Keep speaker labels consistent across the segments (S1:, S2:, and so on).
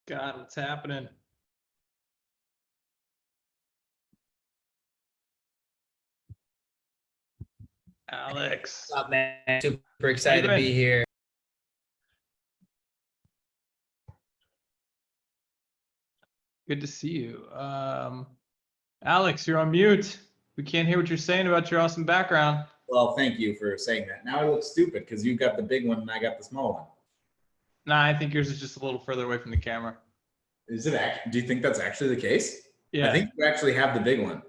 S1: God, what's happening? Alex.
S2: What's up, man? Super excited to be here.
S1: Good to see you. Alex, you're on mute. We can't hear what you're saying about your awesome background.
S3: Well, thank you for saying that. Now I look stupid because you got the big one and I got the small one.
S1: Nah, I think yours is just a little further away from the camera.
S3: Is it actually? Do you think that's actually the case?
S1: Yeah.
S3: I think you actually have the big one.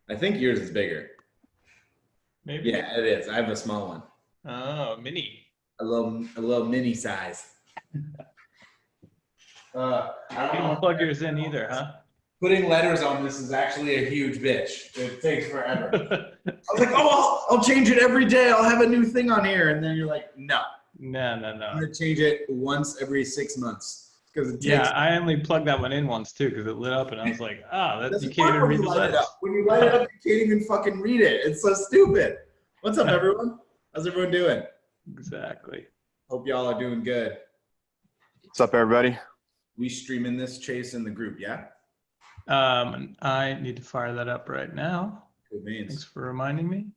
S3: I think yours is bigger.
S1: Maybe.
S3: Yeah, it is. I have a small one.
S1: Oh, mini.
S3: A little mini size. I
S1: You don't plug yours in either, huh?
S3: Putting letters on this is actually a huge bitch. It takes forever. I was like, oh, I'll change it every day. I'll have a new thing on here. And then you're like, no.
S1: No.
S3: I'm going to change it once every 6 months.
S1: Yeah, I only plugged that one in once too because it lit up and I was like, you can't even read the letters.
S3: When you light it up, you can't even fucking read it. It's so stupid. What's up, everyone? How's everyone doing?
S1: Exactly.
S3: Hope y'all are doing good.
S4: What's up, everybody?
S3: We streaming this, Chase, in the group, yeah?
S1: I need to fire that up right now.
S3: Good means.
S1: Thanks for reminding me.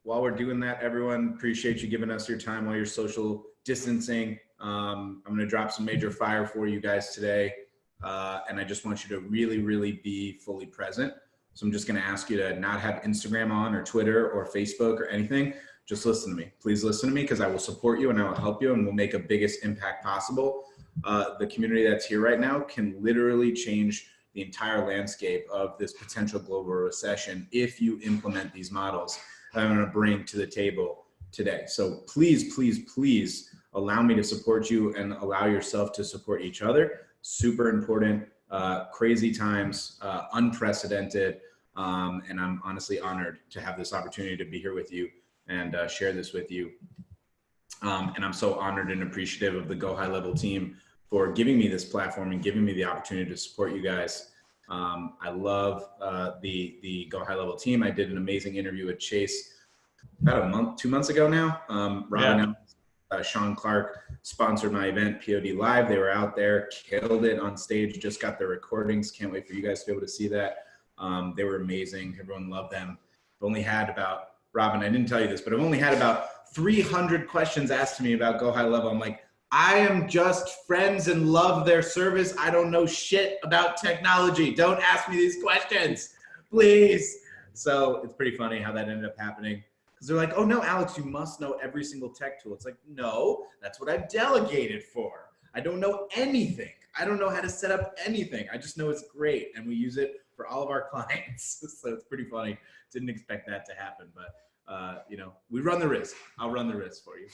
S3: While we're doing that, everyone, appreciate you giving us your time while you're social distancing. I'm going to drop some major fire for you guys today. And I just want you to really, really be fully present. So I'm just going to ask you to not have Instagram on or Twitter or Facebook or anything. Just listen to me. Please listen to me because I will support you and I will help you and we'll make a biggest impact possible. The community that's here right now can literally change the entire landscape of this potential global recession if you implement these models that I'm going to bring to the table today. So please, please, please allow me to support you and allow yourself to support each other. Super important, crazy times, unprecedented. And I'm honestly honored to have this opportunity to be here with you and share this with you. And I'm so honored and appreciative of the Go High Level team for giving me this platform and giving me the opportunity to support you guys. I love the Go High Level team. I did an amazing interview with Chase about 2 months ago now. Robin and Sean Clark sponsored my event, POD Live. They were out there, killed it on stage, just got their recordings. Can't wait for you guys to be able to see that. They were amazing. Everyone loved them. I've only had about, Robin, I didn't tell you this, but I've only had about 300 questions asked to me about Go High Level. I'm like, I am just friends and love their service. I don't know shit about technology. Don't ask me these questions, please. So it's pretty funny how that ended up happening. Because they're like, oh no, Alex, you must know every single tech tool. It's like, no, that's what I've delegated for. I don't know anything. I don't know how to set up anything. I just know it's great. And we use it for all of our clients. So it's pretty funny. Didn't expect that to happen, but you know, we run the risk. I'll run the risk for you.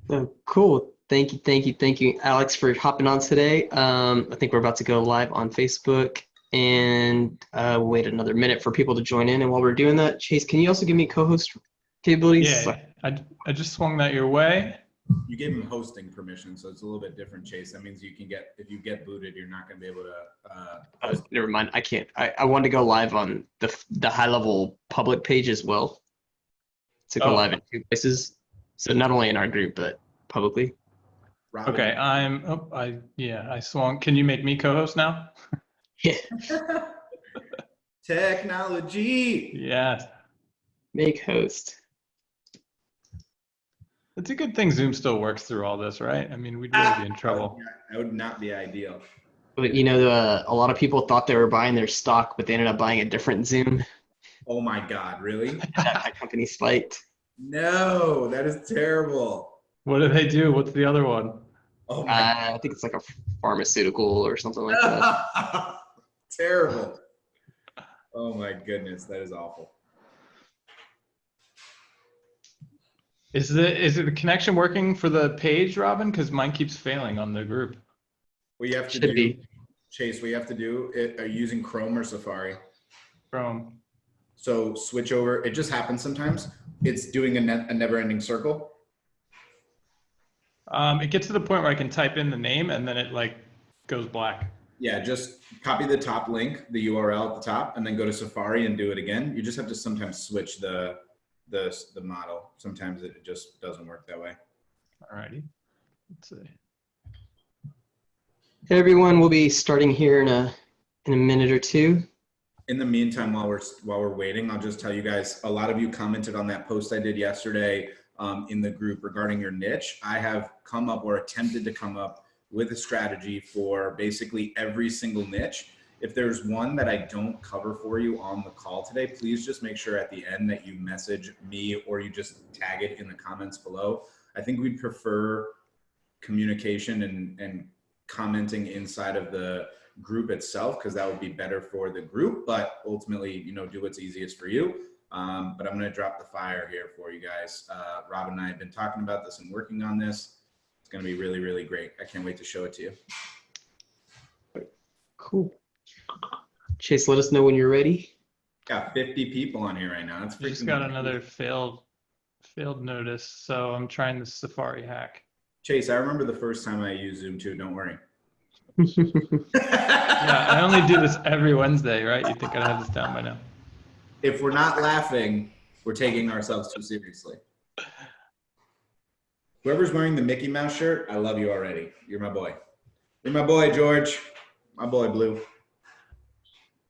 S2: Oh, cool. Thank you, Alex, for hopping on today. I think we're about to go live on Facebook and wait another minute for people to join in. And while we're doing that, Chase, can you also give me co-host capabilities?
S1: Yeah, I just swung that your way.
S3: You gave him hosting permission, so it's a little bit different, Chase. That means you can get, if you get booted, you're not going to be able to.
S2: Never mind. I can't. I wanted to go live on the high level public page as well. To go live in 2 places. So not only in our group, but publicly.
S3: Robin.
S1: Okay, I swung. Can you make me co-host now?
S2: Yeah.
S3: Technology.
S1: Yes.
S2: Make host.
S1: It's a good thing Zoom still works through all this, right? I mean, we'd really be in trouble.
S3: That would not be ideal.
S2: But you know, a lot of people thought they were buying their stock, but they ended up buying a different Zoom.
S3: Oh my God, really?
S2: My company spiked.
S3: No, that is terrible.
S1: What do they do? What's the other one?
S3: Oh my
S2: I think it's like a pharmaceutical or something like that.
S3: Terrible. Oh my goodness, that is awful.
S1: Is the connection working for the page, Robin? Because mine keeps failing on the group.
S3: What you have to
S2: Should be.
S3: Chase, what you have to do, are you using Chrome or Safari?
S1: Chrome.
S3: So switch over. It just happens sometimes. It's doing a never-ending circle.
S1: It gets to the point where I can type in the name and then it like goes black.
S3: Yeah, just copy the top link, the URL at the top, and then go to Safari and do it again. You just have to sometimes switch the the model. Sometimes it just doesn't work that way.
S1: All righty. Let's see.
S2: Hey everyone, we'll be starting here in a minute or two.
S3: In the meantime, while we're waiting, I'll just tell you guys, a lot of you commented on that post I did yesterday in the group regarding your niche. I have come up or attempted to come up with a strategy for basically every single niche. If there's one that I don't cover for you on the call today, please just make sure at the end that you message me or you just tag it in the comments below. I think we'd prefer communication and commenting inside of the group itself, because that would be better for the group, but ultimately, you know, do what's easiest for you. But I'm going to drop the fire here for you guys. Rob and I have been talking about this and working on this. It's going to be really, really great. I can't wait to show it to you.
S2: Cool. Chase, let us know when you're ready.
S3: Got 50 people on here right now. It's
S1: We just got another failed notice, so I'm trying the Safari hack.
S3: Chase, I remember the first time I used Zoom too. Don't worry.
S1: Yeah, I only do this every Wednesday, right? You think I'd have this down by now?
S3: If we're not laughing, we're taking ourselves too seriously. Whoever's wearing the Mickey Mouse shirt, I love you already. You're my boy. You're my boy, George. My boy, Blue.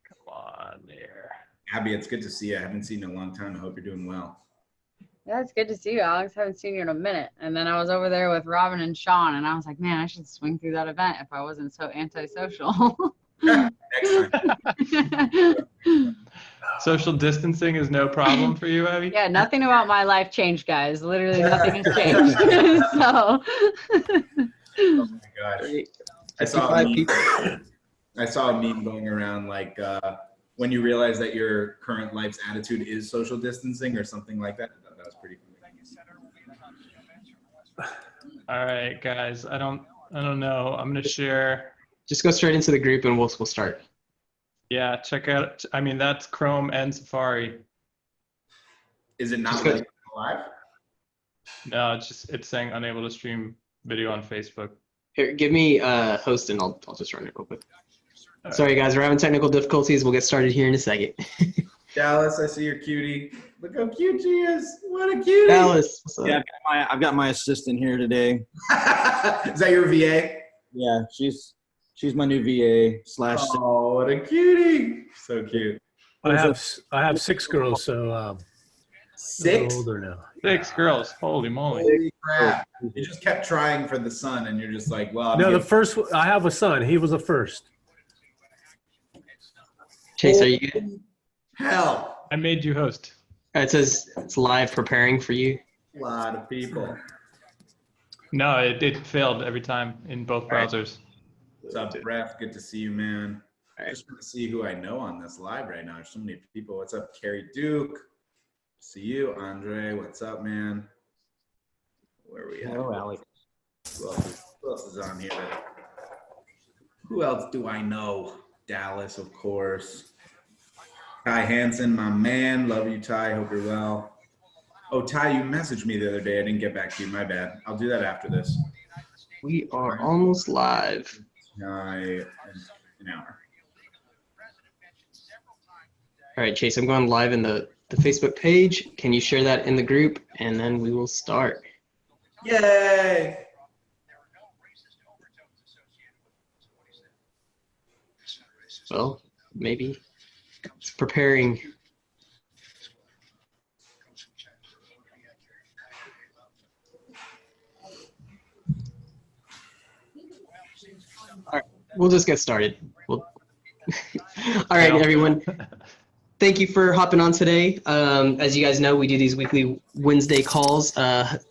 S1: Come on there.
S3: Abby, it's good to see you. I haven't seen you in a long time. I hope you're doing well.
S5: Yeah, it's good to see you, Alex. Haven't seen you in a minute. And then I was over there with Robin and Sean, and I was like, man, I should swing through that event if I wasn't so antisocial.
S3: Next time.
S1: Social distancing is no problem for you, Abby?
S5: Yeah, nothing about my life changed, guys. Literally nothing has changed. So.
S3: Oh my gosh.
S2: Great.
S3: I saw
S2: 55 people.
S3: I saw a meme going around like when you realize that your current life's attitude is social distancing or something like that. I thought that was pretty funny.
S1: All right, guys. I don't know. I'm gonna share.
S2: Just go straight into the group and we'll start.
S1: Yeah, check out. I mean, that's Chrome and Safari.
S3: Is it not
S2: Just go-
S3: letting you go live?
S1: No, it's saying unable to stream video on Facebook.
S2: Here, give me host and I'll just run it real quick.
S1: All
S2: Sorry guys, we're having technical difficulties. We'll get started here in a second.
S3: Dallas, I see your cutie. Look how cute she is. What a cutie.
S2: Dallas, what's up?
S6: Yeah, I've got my assistant here today.
S3: Is that your VA?
S6: Yeah, she's my new VA slash.
S3: Oh, what a cutie. So cute.
S7: I have 6 girls, so they're
S3: 6?
S7: older now.
S1: 6 girls. Holy moly.
S3: Holy crap. You just kept trying for the son and you're just like, well,
S7: No, I have a son. He was the first.
S2: Chase, are you good?
S3: hell.
S1: I made you host.
S2: It says it's live preparing for you.
S3: A lot of people.
S1: No, it failed every time in both
S2: right.
S1: browsers.
S3: What's up, Ref? Good to see you, man.
S2: All right.
S3: Just want to see who I know on this live right now. There's so many people. What's up, Carrie Duke? See you, Andre. What's up, man? Where are we at?
S6: Hello, Alex.
S3: Who else is on here? Who else do I know? Dallas, of course. Ty Hansen, my man. Love you, Ty. Hope you're well. Oh, Ty, you messaged me the other day. I didn't get back to you. My bad. I'll do that after this.
S2: We are almost live.
S3: In an hour.
S2: All right, Chase, I'm going live in the Facebook page. Can you share that in the group? And then we will start.
S3: Yay!
S2: Well, maybe it's preparing. All right, we'll just get started. All right, everyone. Thank you for hopping on today. As you guys know, we do these weekly Wednesday calls.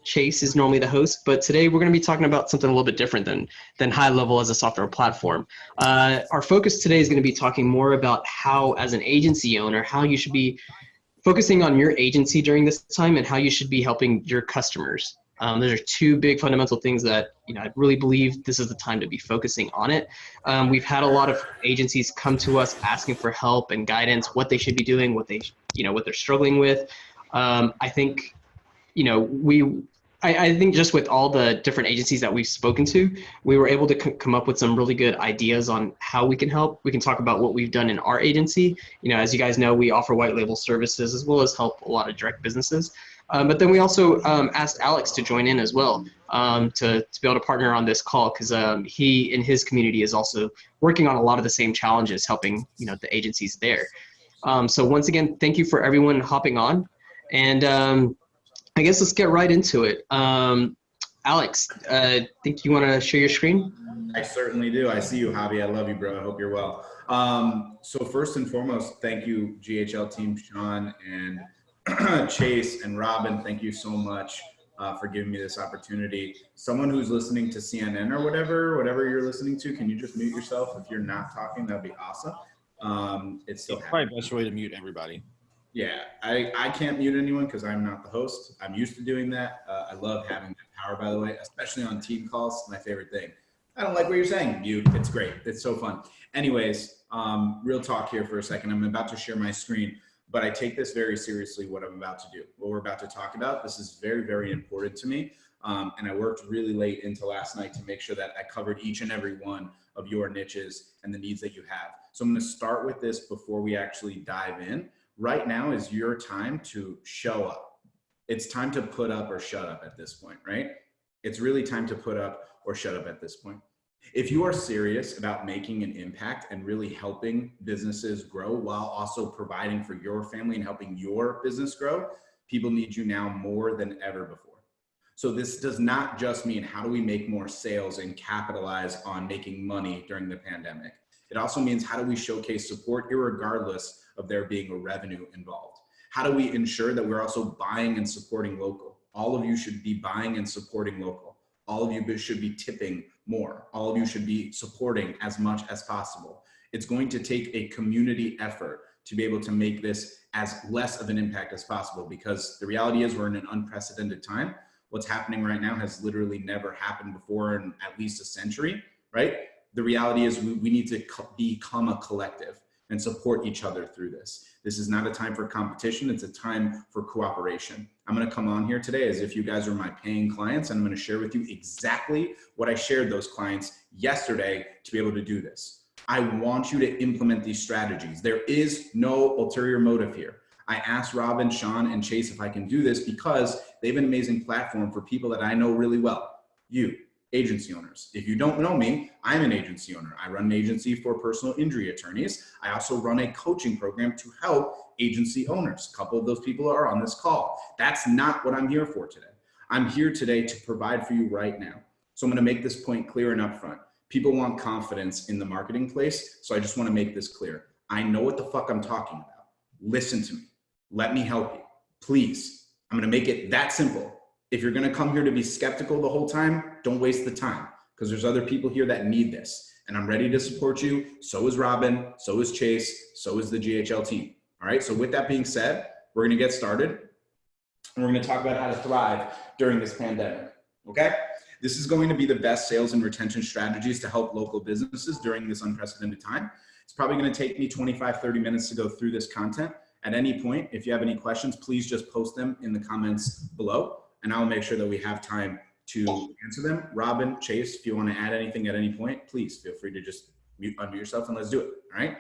S2: Chase is normally the host, but today we're going to be talking about something a little bit different than HighLevel as a software platform. Our focus today is going to be talking more about how, as an agency owner, how you should be focusing on your agency during this time and how you should be helping your customers. Those are 2 big fundamental things that, I really believe this is the time to be focusing on it. We've had a lot of agencies come to us asking for help and guidance, what they should be doing, what they're struggling with. I think, we I think just with all the different agencies that we've spoken to, we were able to come up with some really good ideas on how we can help. We can talk about what we've done in our agency. You know, as you guys know, we offer white label services as well as help a lot of direct businesses. But then we also asked Alex to join in as well to be able to partner on this call because he in his community is also working on a lot of the same challenges, helping, you know, the agencies there. So once again, thank you for everyone hopping on. And I guess let's get right into it. Alex, think you want to share your screen?
S3: I certainly do. I see you, Javi. I love you, bro. I hope you're well. So first and foremost, thank you, GHL team, Sean and Chase and Robin. Thank you so much for giving me this opportunity. Someone who's listening to CNN or whatever you're listening to, can you just mute yourself if you're not talking? That'd be awesome. It's still
S6: Probably the best way to mute everybody.
S3: Yeah, I can't mute anyone because I'm not the host. I'm used to doing that. I love having that power, by the way, especially on team calls. My favorite thing. I don't like what you're saying, mute. It's great. It's so fun. Anyways, real talk here for a second. I'm about to share my screen, but I take this very seriously, what I'm about to do. What we're about to talk about, this is very, very important to me. And I worked really late into last night to make sure that I covered each and every one of your niches and the needs that you have. So I'm going to start with this before we actually dive in. Right now is your time to show up. It's time to put up or shut up at this point, right? It's really time to put up or shut up at this point. If you are serious about making an impact and really helping businesses grow while also providing for your family and helping your business grow, people need you now more than ever before. So this does not just mean how do we make more sales and capitalize on making money during the pandemic. It also means how do we showcase support irregardless of there being a revenue involved? How do we ensure that we're also buying and supporting local? All of you should be buying and supporting local. All of you should be tipping more. All of you should be supporting as much as possible. It's going to take a community effort to be able to make this as less of an impact as possible, because the reality is we're in an unprecedented time. What's happening right now has literally never happened before in at least a century, right? The reality is we need to become a collective and support each other through this. This is not a time for competition, it's a time for cooperation. I'm gonna come on here today as if you guys are my paying clients, and I'm gonna share with you exactly what I shared those clients yesterday to be able to do this. I want you to implement these strategies. There is no ulterior motive here. I asked Robin, Sean, and Chase if I can do this because they have an amazing platform for people that I know really well. You, agency owners. If you don't know me, I'm an agency owner. I run an agency for personal injury attorneys. I also run a coaching program to help agency owners. A couple of those people are on this call. That's not what I'm here for today. I'm here today to provide for you right now. So I'm going to make this point clear and upfront. People want confidence in the marketing place, so I just want to make this clear. I know what the fuck I'm talking about. Listen to me. Let me help you. Please. I'm going to make it that simple. If you're going to come here to be skeptical the whole time, don't waste the time, because there's other people here that need this. And I'm ready to support you. So is Robin. So is Chase. So is the GHL team. All right. So with that being said, we're going to get started. And we're going to talk about how to thrive during this pandemic. Okay. This is going to be the best sales and retention strategies to help local businesses during this unprecedented time. It's probably going to take me 25, 30 minutes to go through this content. At any point, if you have any questions, please just post them in the comments below, and I'll make sure that we have time to answer them. Robin, Chase, if you want to add anything at any point, please feel free to just unmute yourself and let's do it. All right,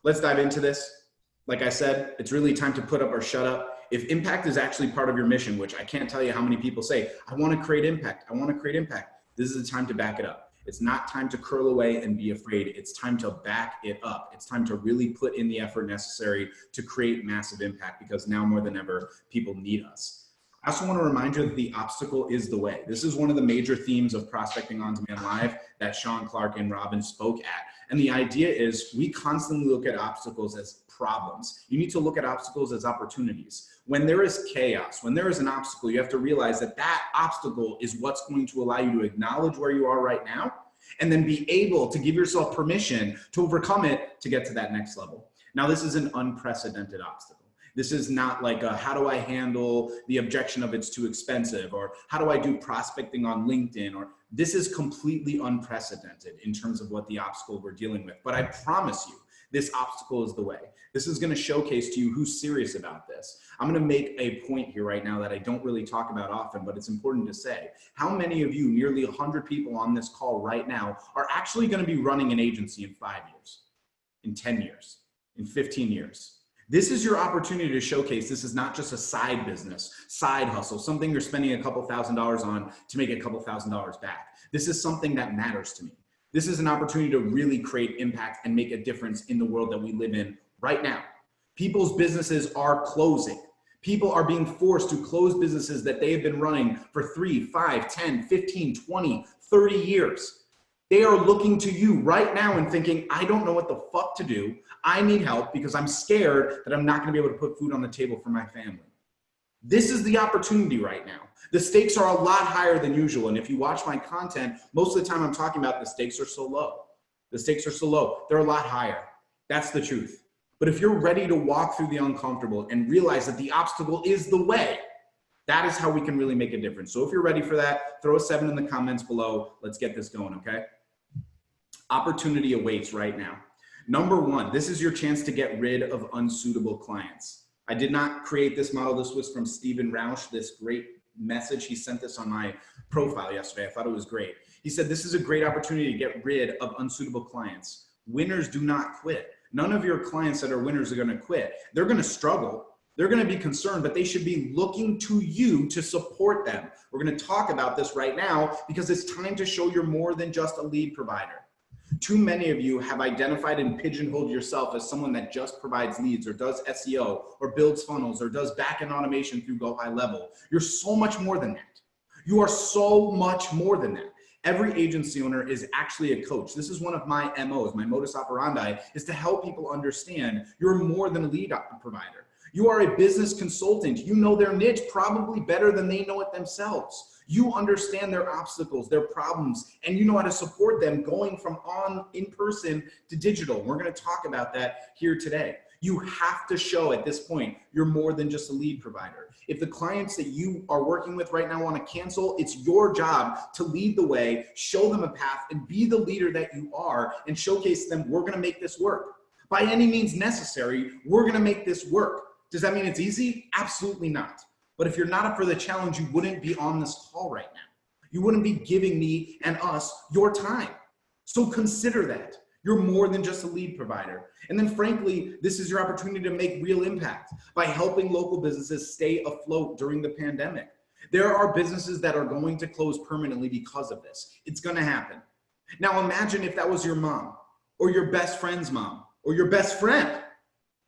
S3: let's dive into this. Like I said, it's really time to put up or shut up. If impact is actually part of your mission, which I can't tell you how many people say, I want to create impact. I want to create impact. This is the time to back it up. It's not time to curl away and be afraid. It's time to back it up. It's time to really put in the effort necessary to create massive impact, because now more than ever, people need us. I also want to remind you that the obstacle is the way. This is one of the major themes of Prospecting on Demand Live that Sean Clark and Robin spoke at. And the idea is we constantly look at obstacles as problems. You need to look at obstacles as opportunities. When there is chaos, when there is an obstacle, you have to realize that that obstacle is what's going to allow you to acknowledge where you are right now and then be able to give yourself permission to overcome it to get to that next level. Now, this is an unprecedented obstacle. This is not like a, how do I handle the objection of it's too expensive, or how do I do prospecting on LinkedIn, or this is completely unprecedented in terms of what the obstacle we're dealing with. But I promise you This obstacle is the way. This is going to showcase to you who's serious about this. I'm going to make a point here right now that I don't really talk about often, but it's important to say. How many of you, nearly 100 people on this call right now, are actually going to be running an agency in 5 years, in 10 years, in 15 years? This is your opportunity to showcase this is not just a side business, side hustle, something you're spending a couple $1,000s on to make a couple $1,000s back. This is something that matters to me. This is an opportunity to really create impact and make a difference in the world that we live in right now. People's businesses are closing. People are being forced to close businesses that they have been running for 3, 5, 10, 15, 20, 30 years. They are looking to you right now and thinking, I don't know what the fuck to do. I need help because I'm scared that I'm not going to be able to put food on the table for my family. This is the opportunity right now. The stakes are a lot higher than usual. And if you watch my content, most of the time I'm talking about the stakes are so low. The stakes are so low. They're a lot higher. That's the truth. But if you're ready to walk through the uncomfortable and realize that the obstacle is the way, that is how we can really make a difference. So if you're ready for that, throw a 7 in the comments below. Let's get this going, okay? Opportunity awaits right now. Number 1, this is your chance to get rid of unsuitable clients. I did not create this model. This was from Stephen Rausch, this great message. He sent this on my profile yesterday. I thought it was great. He said, this is a great opportunity to get rid of unsuitable clients. Winners do not quit. None of your clients that are winners are going to quit. They're going to struggle. They're going to be concerned, but they should be looking to you to support them. We're going to talk about this right now because it's time to show you're more than just a lead provider. Too many of you have identified and pigeonholed yourself as someone that just provides leads or does SEO or builds funnels or does back-end automation through Go High Level. You're so much more than that. You are so much more than that. Every agency owner is actually a coach. This is one of my MOs, my modus operandi, is to help people understand you're more than a lead provider. You are a business consultant. You know their niche probably better than they know it themselves. You understand their obstacles, their problems, and you know how to support them going from in person to digital. We're going to talk about that here today. You have to show at this point you're more than just a lead provider. If the clients that you are working with right now want to cancel, it's your job to lead the way, show them a path, and be the leader that you are and showcase them, we're going to make this work. By any means necessary, we're going to make this work. Does that mean it's easy? Absolutely not. But if you're not up for the challenge, you wouldn't be on this call right now. You wouldn't be giving me and us your time. So consider that. You're more than just a lead provider. And then frankly, this is your opportunity to make real impact by helping local businesses stay afloat during the pandemic. There are businesses that are going to close permanently because of this. It's going to happen. Now imagine if that was your mom or your best friend's mom or your best friend.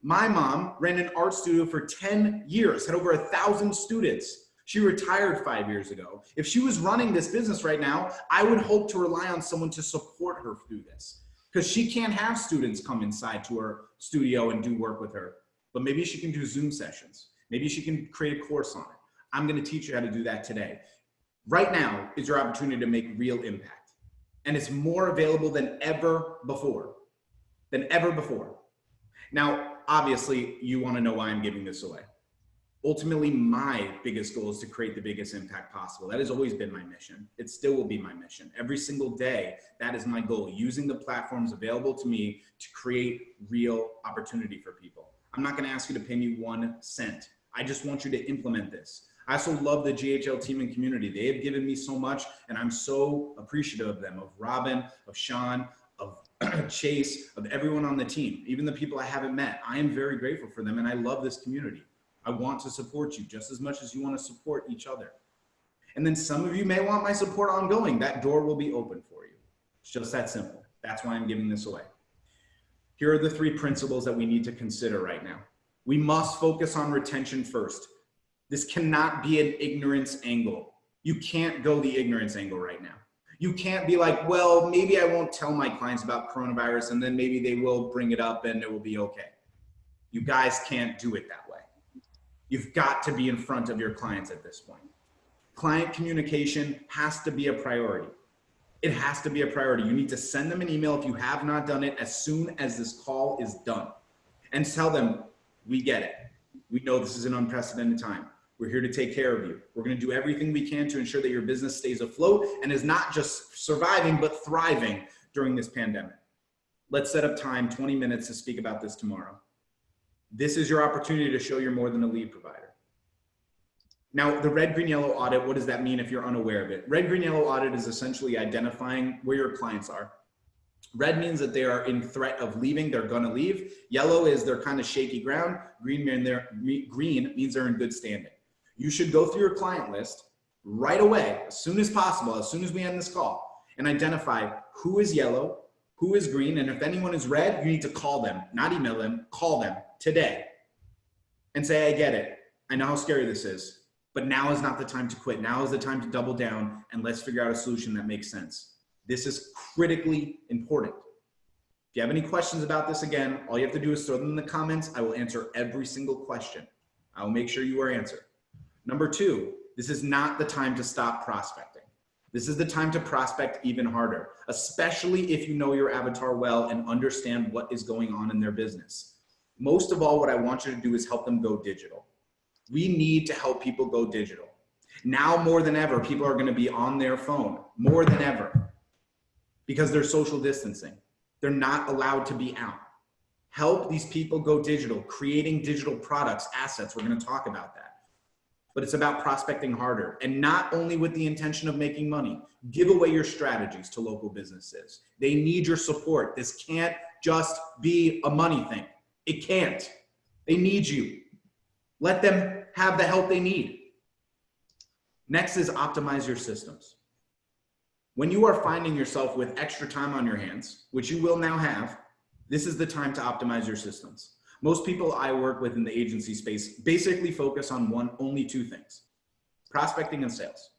S3: My mom ran an art studio for 10 years, had over 1,000 students. She retired 5 years ago. If she was running this business right now, I would hope to rely on someone to support her through this because she can't have students come inside to her studio and do work with her, but maybe she can do Zoom sessions. Maybe she can create a course on it. I'm going to teach you how to do that today. Right now is your opportunity to make real impact, and it's more available than ever before, Now, obviously, you want to know why I'm giving this away. Ultimately, my biggest goal is to create the biggest impact possible. That has always been my mission. It still will be my mission. Every single day, that is my goal, using the platforms available to me to create real opportunity for people. I'm not going to ask you to pay me 1 cent. I just want you to implement this. I also love the GHL team and community. They have given me so much, and I'm so appreciative of them, of Robin, of Sean, of Chase, of everyone on the team, even the people I haven't met. I am very grateful for them, and I love this community. I want to support you just as much as you want to support each other. And then some of you may want my support ongoing. That door will be open for you. It's just that simple. That's why I'm giving this away. Here are the 3 principles that we need to consider right now. We must focus on retention first. This cannot be an ignorance angle. You can't go the ignorance angle right now. You can't be like, well, maybe I won't tell my clients about coronavirus and then maybe they will bring it up and it will be okay. You guys can't do it that way. You've got to be in front of your clients at this point. Client communication has to be a priority. It has to be a priority. You need to send them an email if you have not done it as soon as this call is done and tell them, we get it. We know this is an unprecedented time. We're here to take care of you. We're going to do everything we can to ensure that your business stays afloat and is not just surviving, but thriving during this pandemic. let's set up time, 20 minutes to speak about this tomorrow. This is your opportunity to show you're more than a lead provider. Now, the red, green, yellow audit, what does that mean if you're unaware of it? Red, green, yellow audit is essentially identifying where your clients are. Red means that they are in threat of leaving, they're gonna leave. Yellow is they're kind of shaky ground. Green means they're in good standing. You should go through your client list right away, as soon as possible, as soon as we end this call, and identify who is yellow, who is green, and if anyone is red, you need to call them, not email them, call them today and say, I get it. I know how scary this is, but now is not the time to quit. Now is the time to double down and let's figure out a solution that makes sense. This is critically important. If you have any questions about this, again, all you have to do is throw them in the comments. I will answer every single question. I will make sure you are answered. Number two, this is not the time to stop prospecting. This is the time to prospect even harder, especially if you know your avatar well and understand what is going on in their business. Most of all, what I want you to do is help them go digital. We need to help people go digital. Now more than ever, people are going to be on their phone more than ever because they're social distancing. They're not allowed to be out. Help these people go digital, creating digital products, assets. We're going to talk about that. But it's about prospecting harder, and not only with the intention of making money. Give away your strategies to local businesses. They need your support. This can't just be a money thing. It can't. They need you. Let them have the help they need. Next is optimize your systems. When you are finding yourself with extra time on your hands, which you will now have, this is the time to optimize your systems. Most people I work with in the agency space basically focus on only two things: prospecting and sales.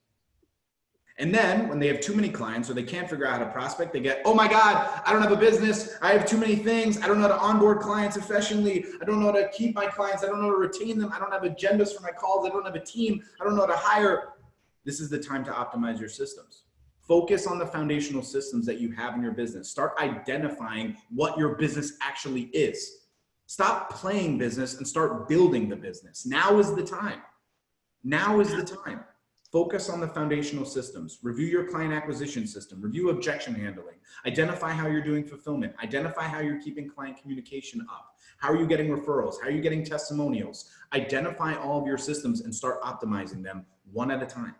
S3: And then when they have too many clients or they can't figure out how to prospect, they get, oh my God, I don't have a business. I have too many things. I don't know how to onboard clients efficiently. I don't know how to keep my clients. I don't know how to retain them. I don't have agendas for my calls. I don't have a team. I don't know how to hire. This is the time to optimize your systems. Focus on the foundational systems that you have in your business. Start identifying what your business actually is. Stop playing business and start building the business. Now is the time. Now is the time. Focus on the foundational systems. Review your client acquisition system. Review objection handling. Identify how you're doing fulfillment. Identify how you're keeping client communication up. How are you getting referrals? How are you getting testimonials? Identify all of your systems and start optimizing them one at a time.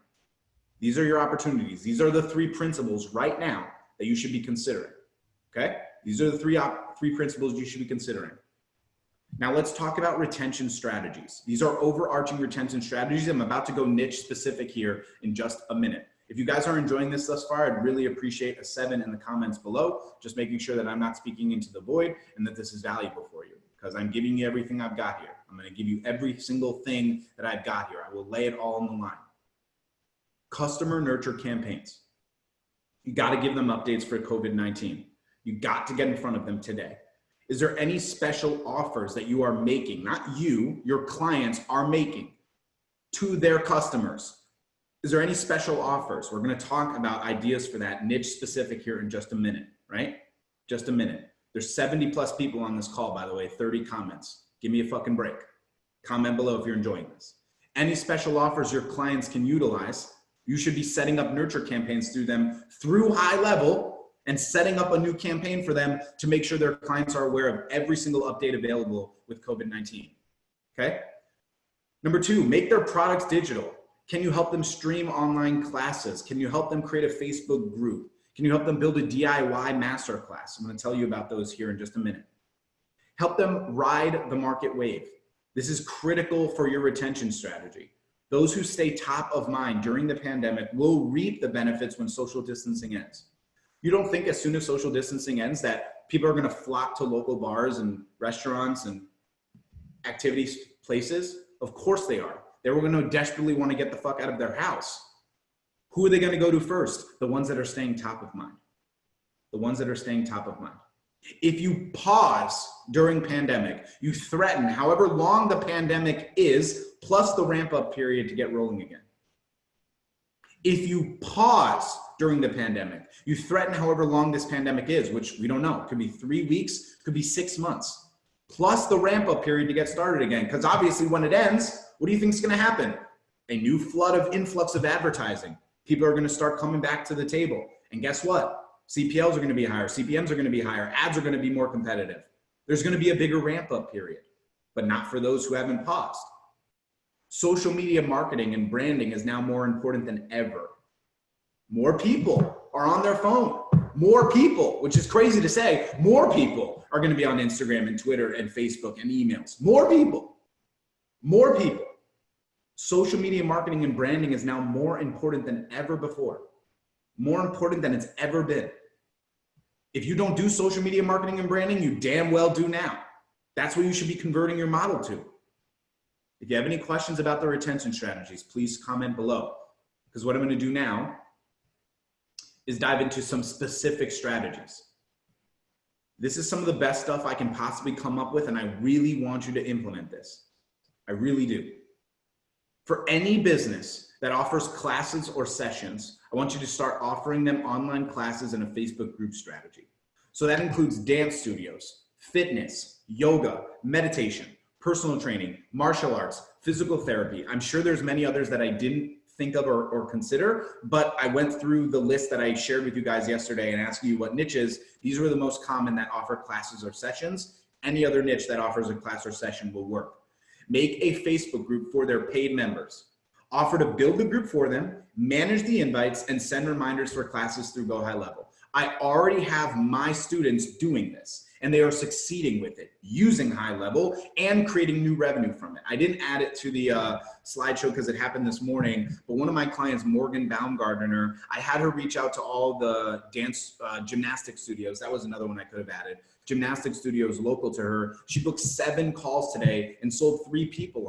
S3: These are your opportunities. These are the three principles right now that you should be considering. Okay? These are the three principles you should be considering. Now let's talk about retention strategies. These are overarching retention strategies. I'm about to go niche specific here in just a minute. If you guys are enjoying this thus far, I'd really appreciate a 7 in the comments below, just making sure that I'm not speaking into the void and that this is valuable for you, because I'm giving you everything I've got here. I'm going to give you every single thing that I've got here. I will lay it all on the line. Customer nurture campaigns. You got to give them updates for COVID-19. You got to get in front of them today. Is there any special offers that you are making, not you, your clients are making to their customers? Is there any special offers? We're going to talk about ideas for that, niche specific here in just a minute, right? Just a minute. There's 70 plus people on this call, by the way, 30 comments. Give me a fucking break. Comment below if you're enjoying this. Any special offers your clients can utilize, you should be setting up nurture campaigns through them through HighLevel, and setting up a new campaign for them to make sure their clients are aware of every single update available with COVID-19, okay? Number 2, make their products digital. Can you help them stream online classes? Can you help them create a Facebook group? Can you help them build a DIY masterclass? I'm gonna tell you about those here in just a minute. Help them ride the market wave. This is critical for your retention strategy. Those who stay top of mind during the pandemic will reap the benefits when social distancing ends. You don't think as soon as social distancing ends that people are going to flock to local bars and restaurants and activities places? Of course they are. They're going to desperately want to get the fuck out of their house. Who are they going to go to first? The ones that are staying top of mind. The ones that are staying top of mind. If you pause during pandemic, you threaten however long the pandemic is, plus the ramp up period to get rolling again. If you pause during the pandemic, you threaten however long this pandemic is, which we don't know. It could be 3 weeks, could be 6 months, plus the ramp up period to get started again. Because obviously when it ends, what do you think is going to happen? A new flood of influx of advertising. People are going to start coming back to the table. And guess what? CPLs are going to be higher. CPMs are going to be higher. Ads are going to be more competitive. There's going to be a bigger ramp up period, but not for those who haven't paused. Social media marketing and branding is now more important than ever. More people are on their phone. More people, which is crazy to say, more people are going to be on Instagram and Twitter and Facebook and emails. More people. More people. Social media marketing and branding is now more important than ever before. More important than it's ever been. If you don't do social media marketing and branding, you damn well do now. That's what you should be converting your model to. If you have any questions about the retention strategies, please comment below. Because what I'm going to do now is dive into some specific strategies. This is some of the best stuff I can possibly come up with, and I really want you to implement this. I really do. For any business that offers classes or sessions, I want you to start offering them online classes in a Facebook group strategy. So that includes dance studios, fitness, yoga, meditation, personal training, martial arts, physical therapy. I'm sure there's many others that I didn't think of or consider, but I went through the list that I shared with you guys yesterday and asked you what niches. These were the most common that offer classes or sessions. Any other niche that offers a class or session will work. Make a Facebook group for their paid members. Offer to build the group for them, manage the invites, and send reminders for classes through Go High Level. I already have my students doing this, and they are succeeding with it, using HighLevel and creating new revenue from it. I didn't add it to the slideshow because it happened this morning, but one of my clients, Morgan Baumgartner, I had her reach out to all the dance gymnastic studios. That was another one I could have added. Gymnastic studios local to her. She booked 7 calls today and sold 3 people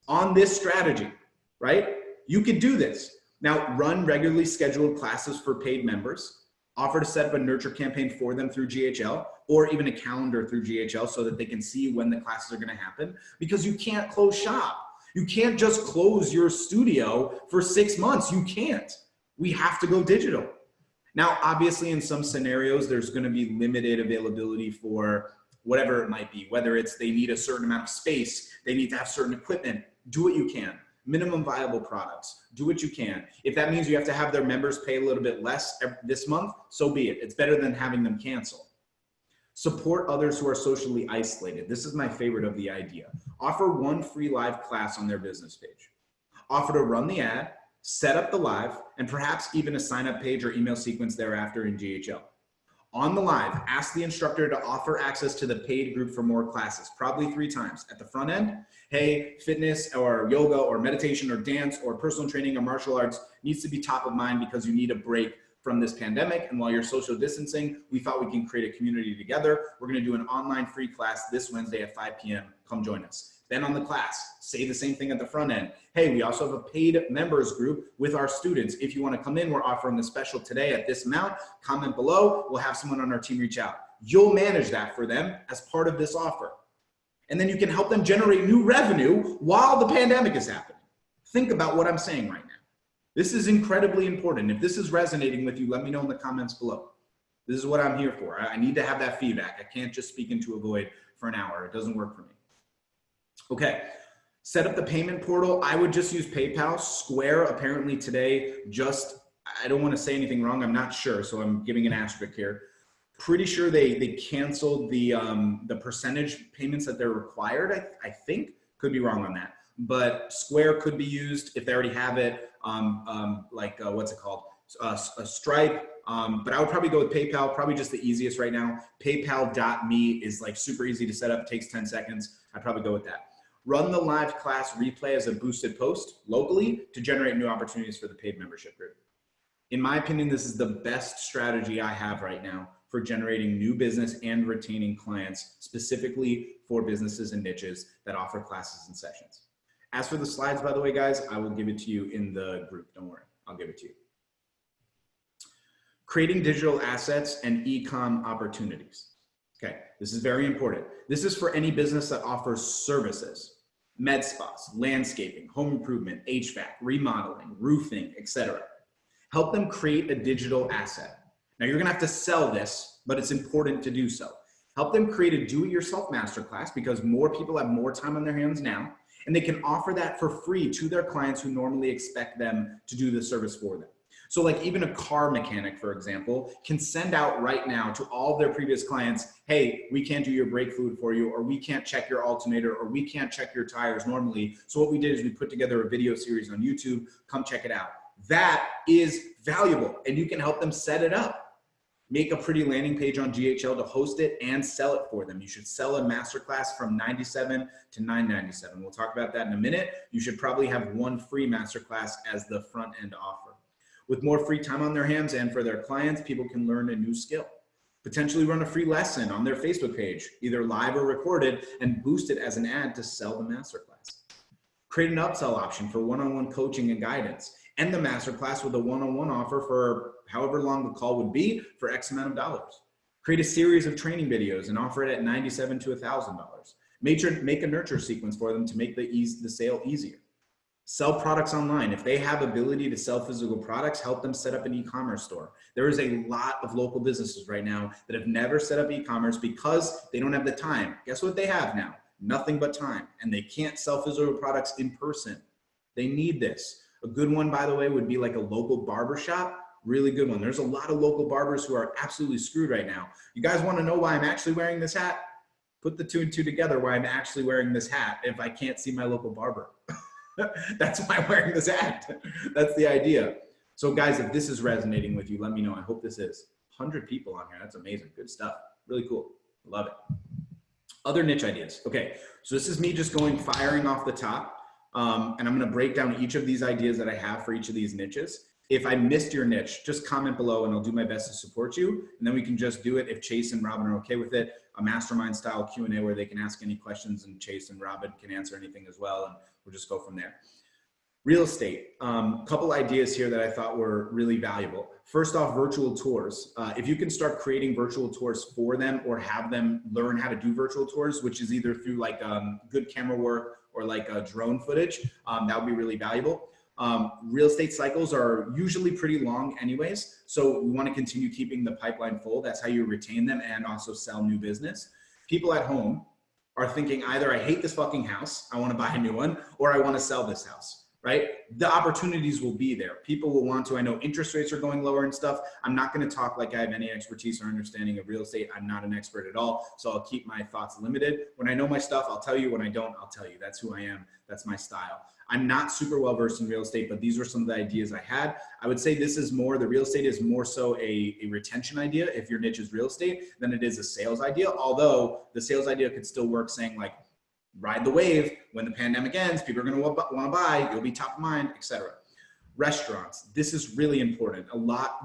S3: on this strategy, right? You could do this. Now, run regularly scheduled classes for paid members. Offer to set up a nurture campaign for them through GHL, or even a calendar through GHL so that they can see when the classes are going to happen, because you can't close shop. You can't just close your studio for 6 months. You can't. We have to go digital. Now, obviously, in some scenarios, there's going to be limited availability for whatever it might be, whether it's they need a certain amount of space, they need to have certain equipment. Do what you can. Minimum viable products. Do what you can. If that means you have to have their members pay a little bit less this month, so be it. It's better than having them cancel. Support others who are socially isolated. This is my favorite of the idea. Offer 1 free live class on their business page. Offer to run the ad, set up the live, and perhaps even a sign-up page or email sequence thereafter in GHL. On the live, ask the instructor to offer access to the paid group for more classes, probably 3 times. At the front end, hey, fitness or yoga or meditation or dance or personal training or martial arts needs to be top of mind because you need a break from this pandemic. And while you're social distancing, we thought we can create a community together. We're going to do an online free class this Wednesday at 5 p.m. Come join us. Then on the class, say the same thing at the front end. Hey, we also have a paid members group with our students. If you want to come in, we're offering the special today at this amount. Comment below. We'll have someone on our team reach out. You'll manage that for them as part of this offer. And then you can help them generate new revenue while the pandemic is happening. Think about what I'm saying right now. This is incredibly important. If this is resonating with you, let me know in the comments below. This is what I'm here for. I need to have that feedback. I can't just speak into a void for an hour. It doesn't work for me. Okay, set up the payment portal. I would just use PayPal. Square apparently today I don't want to say anything wrong. I'm not sure, so I'm giving an asterisk here. Pretty sure they canceled the percentage payments that they're required. I think, could be wrong on that. But Square could be used if they already have it. What's it called? A Stripe. But I would probably go with PayPal, probably just the easiest right now. PayPal.me is like super easy to set up, takes 10 seconds. I'd probably go with that. Run the live class replay as a boosted post locally to generate new opportunities for the paid membership group. In my opinion, this is the best strategy I have right now for generating new business and retaining clients, specifically for businesses and niches that offer classes and sessions. As for the slides, by the way, guys, I will give it to you in the group. Don't worry, I'll give it to you. Creating digital assets and e-com opportunities. Okay, this is very important. This is for any business that offers services, med spas, landscaping, home improvement, HVAC, remodeling, roofing, etc. Help them create a digital asset. Now you're gonna have to sell this, but it's important to do so. Help them create a do-it-yourself masterclass because more people have more time on their hands now, and they can offer that for free to their clients who normally expect them to do the service for them. So like even a car mechanic, for example, can send out right now to all of their previous clients, hey, we can't do your brake fluid for you, or we can't check your alternator, or we can't check your tires normally. So what we did is we put together a video series on YouTube. Come check it out. That is valuable, and you can help them set it up. Make a pretty landing page on GHL to host it and sell it for them. You should sell a masterclass from $97 to $997. We'll talk about that in a minute. You should probably have one free masterclass as the front end offer. With more free time on their hands and for their clients, people can learn a new skill. Potentially run a free lesson on their Facebook page, either live or recorded, and boost it as an ad to sell the masterclass. Create an upsell option for one-on-one coaching and guidance. End the masterclass with a one-on-one offer for however long the call would be for X amount of dollars. Create a series of training videos and offer it at $97 to $1,000. Make a nurture sequence for them to make the sale easier. Sell products online. If they have ability to sell physical products, help them set up an e-commerce store. There is a lot of local businesses right now that have never set up e-commerce because they don't have the time. Guess what they have now? Nothing but time. And they can't sell physical products in person. They need this. A good one, by the way, would be like a local barber shop. Really good one. There's a lot of local barbers who are absolutely screwed right now. You guys want to know why I'm actually wearing this hat? Put the two and two together why I'm actually wearing this hat if I can't see my local barber. That's why I'm wearing this hat. That's the idea. So guys, if this is resonating with you, let me know. I hope this is. 100 people on here. That's amazing. Good stuff. Really cool. Love it. Other niche ideas. Okay, so this is me just firing off the top. And I'm going to break down each of these ideas that I have for each of these niches. If I missed your niche, just comment below and I'll do my best to support you. And then we can just do it if Chase and Robin are okay with it. A mastermind style Q&A where they can ask any questions and Chase and Robin can answer anything as well. And we'll just go from there. Real estate. Couple ideas here that I thought were really valuable. First off, virtual tours. If you can start creating virtual tours for them or have them learn how to do virtual tours, which is either through like good camera work or like drone footage, that would be really valuable. Real estate cycles are usually pretty long anyways, so we want to continue keeping the pipeline full. That's how you retain them and also sell new business. People at home are thinking either I hate this fucking house, I want to buy a new one, or I want to sell this house, right? The opportunities will be there. People will want to. I know interest rates are going lower and stuff. I'm not going to talk like I have any expertise or understanding of real estate. I'm not an expert at all, so I'll keep my thoughts limited. When I know my stuff, I'll tell you. When I don't, I'll tell you. That's who I am. That's my style. I'm not super well versed in real estate, but these were some of the ideas I had. I would say this is more, the real estate is more so a retention idea if your niche is real estate than it is a sales idea. Although the sales idea could still work saying like, ride the wave. When the pandemic ends, people are going to want to buy, you'll be top of mind, etc. Restaurants. This is really important.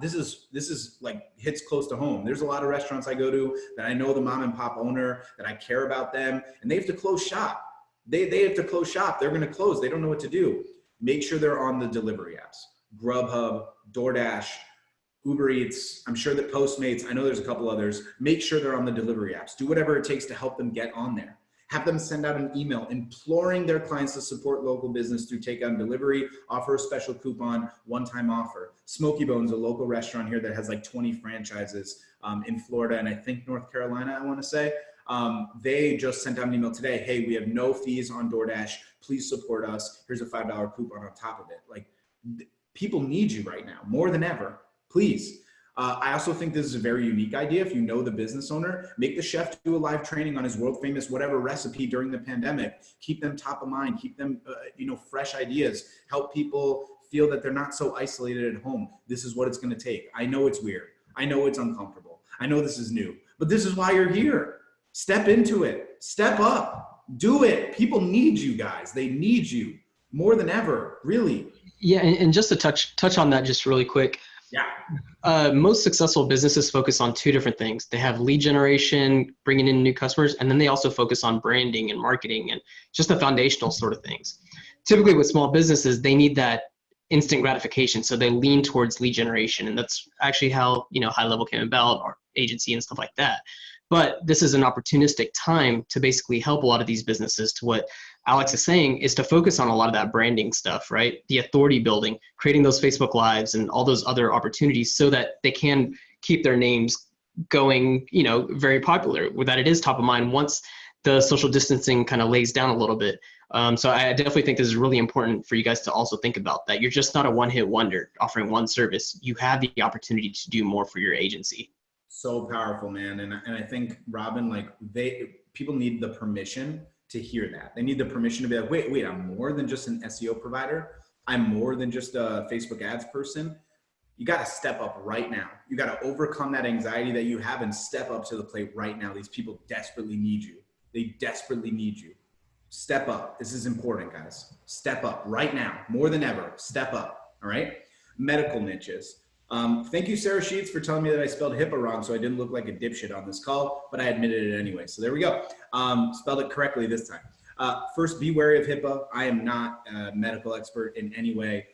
S3: This is like hits close to home. There's a lot of restaurants I go to that I know the mom and pop owner, that I care about them, and they have to close shop. They have to close shop. They're going to close. They don't know what to do. Make sure they're on the delivery apps. Grubhub, DoorDash, Uber Eats. I'm sure that Postmates, I know there's a couple others. Make sure they're on the delivery apps. Do whatever it takes to help them get on there. Have them send out an email imploring their clients to support local business through takeout and delivery, offer a special coupon, one-time offer. Smoky Bones, a local restaurant here that has like 20 franchises in Florida and I think North Carolina, I want to say. They just sent out an email today. Hey, we have no fees on DoorDash. Please support us. Here's a $5 coupon on top of it. Like people need you right now more than ever. Please. I also think this is a very unique idea. If you know the business owner, make the chef do a live training on his world famous whatever recipe during the pandemic. Keep them top of mind. Keep them, fresh ideas. Help people feel that they're not so isolated at home. This is what it's going to take. I know it's weird. I know it's uncomfortable. I know this is new, but this is why you're here. Step into it. Step up. Do it. People need you guys. They need you more than ever, really.
S2: Yeah, and just to touch on that just really quick.
S3: Yeah.
S2: Most successful businesses focus on two different things. They have lead generation, bringing in new customers, and then they also focus on branding and marketing and just the foundational sort of things. Typically with small businesses, they need that instant gratification. So they lean towards lead generation. And that's actually how, HighLevel came about, our agency and stuff like that. But this is an opportunistic time to basically help a lot of these businesses to what Alex is saying is to focus on a lot of that branding stuff, right? The authority building, creating those Facebook Lives and all those other opportunities so that they can keep their names going, very popular, that it is top of mind once the social distancing kind of lays down a little bit. So I definitely think this is really important for you guys to also think about that. You're just not a one-hit wonder offering one service. You have the opportunity to do more for your agency.
S3: So powerful, man. And I think, Robin, like people need the permission to hear that. They need the permission to be like, wait, I'm more than just an SEO provider. I'm more than just a Facebook ads person. You got to step up right now. You got to overcome that anxiety that you have and step up to the plate right now. These people desperately need you. They desperately need you. Step up. This is important, guys. Step up right now, more than ever. Step up. All right. Medical niches. Thank you, Sarah Sheets, for telling me that I spelled HIPAA wrong, so I didn't look like a dipshit on this call, but I admitted it anyway. So there we go. Spelled it correctly this time. First, be wary of HIPAA. I am not a medical expert in any way.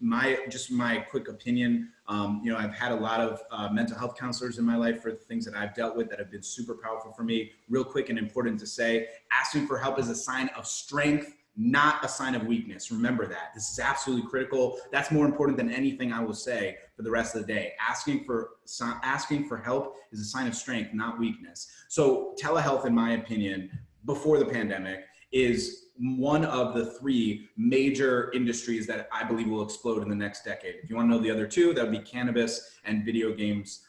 S3: My quick opinion, I've had a lot of mental health counselors in my life for the things that I've dealt with that have been super powerful for me. Real quick and important to say, asking for help is a sign of strength, not a sign of weakness. Remember that. This is absolutely critical. That's more important than anything I will say for the rest of the day. Asking for help is a sign of strength, not weakness. So telehealth, in my opinion, before the pandemic, is one of the three major industries that I believe will explode in the next decade. If you want to know the other two, that would be cannabis and video games,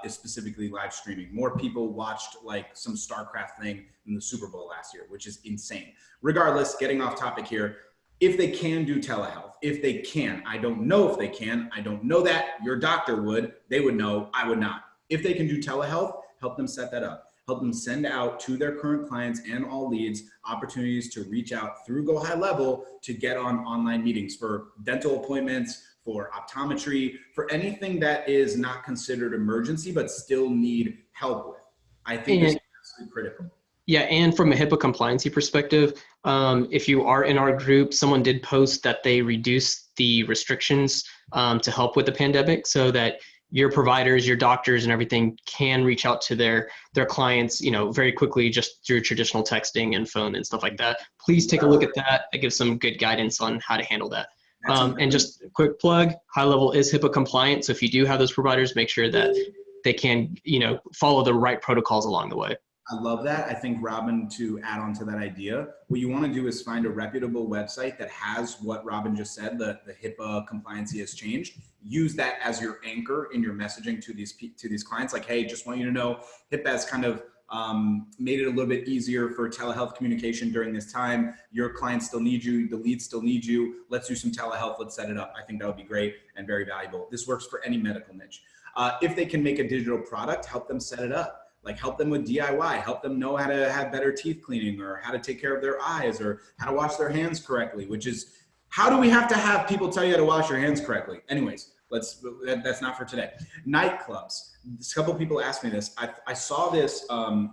S3: is specifically live streaming. More people watched like some StarCraft thing in the Super Bowl last year, which is insane. Regardless, getting off topic here, if they can do telehealth, if they can, I don't know if they can, I don't know that, your doctor would, they would know, I would not. If they can do telehealth, help them set that up. Help them send out to their current clients and all leads opportunities to reach out through Go HighLevel to get on online meetings for dental appointments, for optometry, for anything that is not considered emergency but still need help with. I think this is absolutely critical.
S2: Yeah, and from a HIPAA compliancy perspective, if you are in our group, someone did post that they reduced the restrictions to help with the pandemic so that your providers, your doctors and everything can reach out to their clients, very quickly just through traditional texting and phone and stuff like that. Please take a look at that. It gives some good guidance on how to handle that. And just a quick plug, HighLevel is HIPAA compliant. So if you do have those providers, make sure that they can, follow the right protocols along the way.
S3: I love that. I think, Robin, to add on to that idea, what you want to do is find a reputable website that has what Robin just said, the HIPAA compliancy has changed. Use that as your anchor in your messaging to these clients. Like, hey, just want you to know, HIPAA has kind of made it a little bit easier for telehealth communication during this time. Your clients still need you. The leads still need you. Let's do some telehealth. Let's set it up. I think that would be great and very valuable. This works for any medical niche. If they can make a digital product, help them set it up. Like, help them with DIY, help them know how to have better teeth cleaning or how to take care of their eyes or how to wash their hands correctly, which is, how do we have to have people tell you how to wash your hands correctly? Anyways, that's not for today. Nightclubs. A couple of people asked me this. I saw this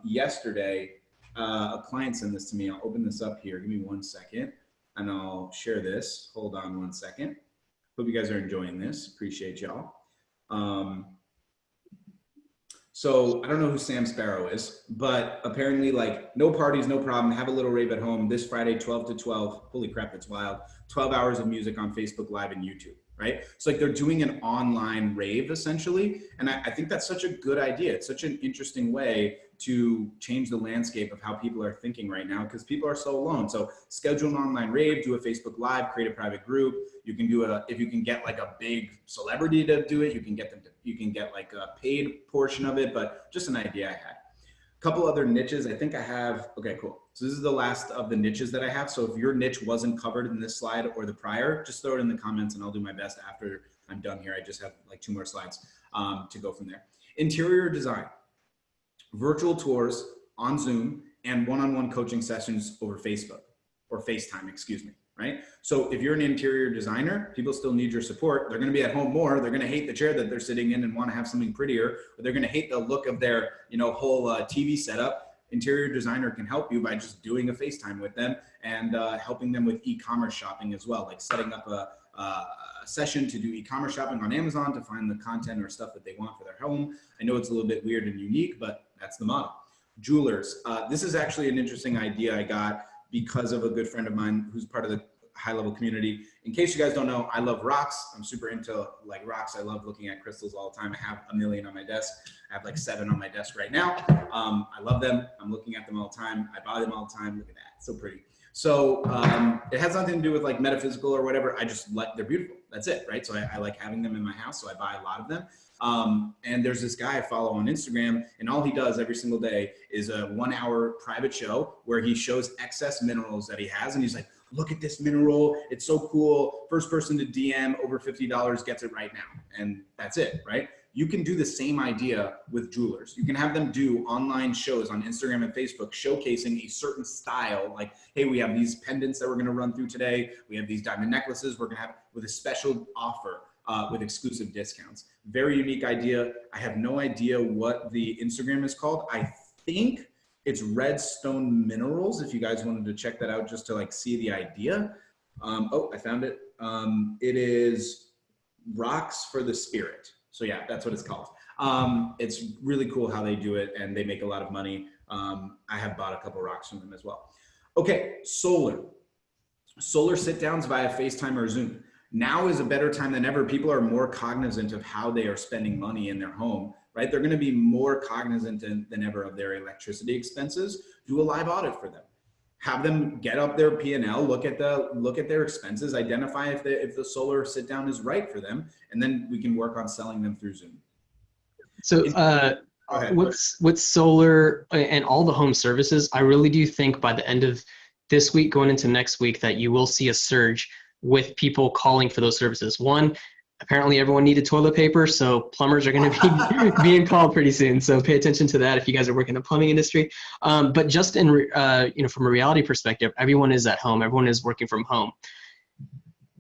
S3: yesterday. A client sent this to me. I'll open this up here. Give me 1 second and I'll share this. Hold on 1 second. Hope you guys are enjoying this. Appreciate y'all. So I don't know who Sam Sparrow is, but apparently, like, no parties, no problem. Have a little rave at home this Friday, 12 to 12. Holy crap, that's wild. 12 hours of music on Facebook Live and YouTube, right? So like, they're doing an online rave essentially. And I think that's such a good idea. It's such an interesting way to change the landscape of how people are thinking right now, because people are so alone. So schedule an online rave, do a Facebook Live, create a private group. You can do if you can get like a big celebrity to do it, you can get like a paid portion of it, but just an idea I had. A couple other niches I think I have. Okay, cool. So this is the last of the niches that I have. So if your niche wasn't covered in this slide or the prior, just throw it in the comments and I'll do my best after I'm done here. I just have like 2 more slides to go from there. Interior design, virtual tours on Zoom, and one-on-one coaching sessions over Facebook or FaceTime, excuse me. Right? So if you're an interior designer, people still need your support. They're going to be at home more. They're going to hate the chair that they're sitting in and want to have something prettier, or they're going to hate the look of their, whole TV setup. Interior designer can help you by just doing a FaceTime with them and helping them with e-commerce shopping as well, like setting up a session to do e-commerce shopping on Amazon to find the content or stuff that they want for their home. I know it's a little bit weird and unique, but that's the model. Jewelers. This is actually an interesting idea I got because of a good friend of mine who's part of the high level community. In case you guys don't know, I love rocks. I'm super into like rocks. I love looking at crystals all the time. I have 1 million on my desk. I have like 7 on my desk right now. I love them. I'm looking at them all the time. I buy them all the time. Look at that, so pretty. So it has nothing to do with like metaphysical or whatever. I just like, they're beautiful. That's it, right? So I like having them in my house. So I buy a lot of them. And there's this guy I follow on Instagram, and all he does every single day is a 1-hour private show where he shows excess minerals that he has. And he's like, look at this mineral. It's so cool. First person to DM over $50 gets it right now. And that's it, right? You can do the same idea with jewelers. You can have them do online shows on Instagram and Facebook showcasing a certain style. Like, hey, we have these pendants that we're going to run through today. We have these diamond necklaces we're going to have with a special offer with exclusive discounts. Very unique idea. I have no idea what the Instagram is called. I think it's Redstone Minerals. If you guys wanted to check that out just to like see the idea. Oh, I found it. It is Rocks for the Spirit. So yeah, that's what it's called. It's really cool how they do it, and they make a lot of money. I have bought a couple rocks from them as well. Okay, solar. Solar sit downs via FaceTime or Zoom. Now is a better time than ever. People are more cognizant of how they are spending money in their home, right? They're gonna be more cognizant than ever of their electricity expenses. Do a live audit for them. Have them get up their P&L, look at their expenses, identify if the solar sit down is right for them, and then we can work on selling them through Zoom.
S2: So with solar and all the home services, I really do think by the end of this week, going into next week, that you will see a surge with people calling for those services. One, apparently everyone needed toilet paper, so plumbers are going to be being called pretty soon. So pay attention to that if you guys are working in the plumbing industry. But just in from a reality perspective, everyone is at home. Everyone is working from home.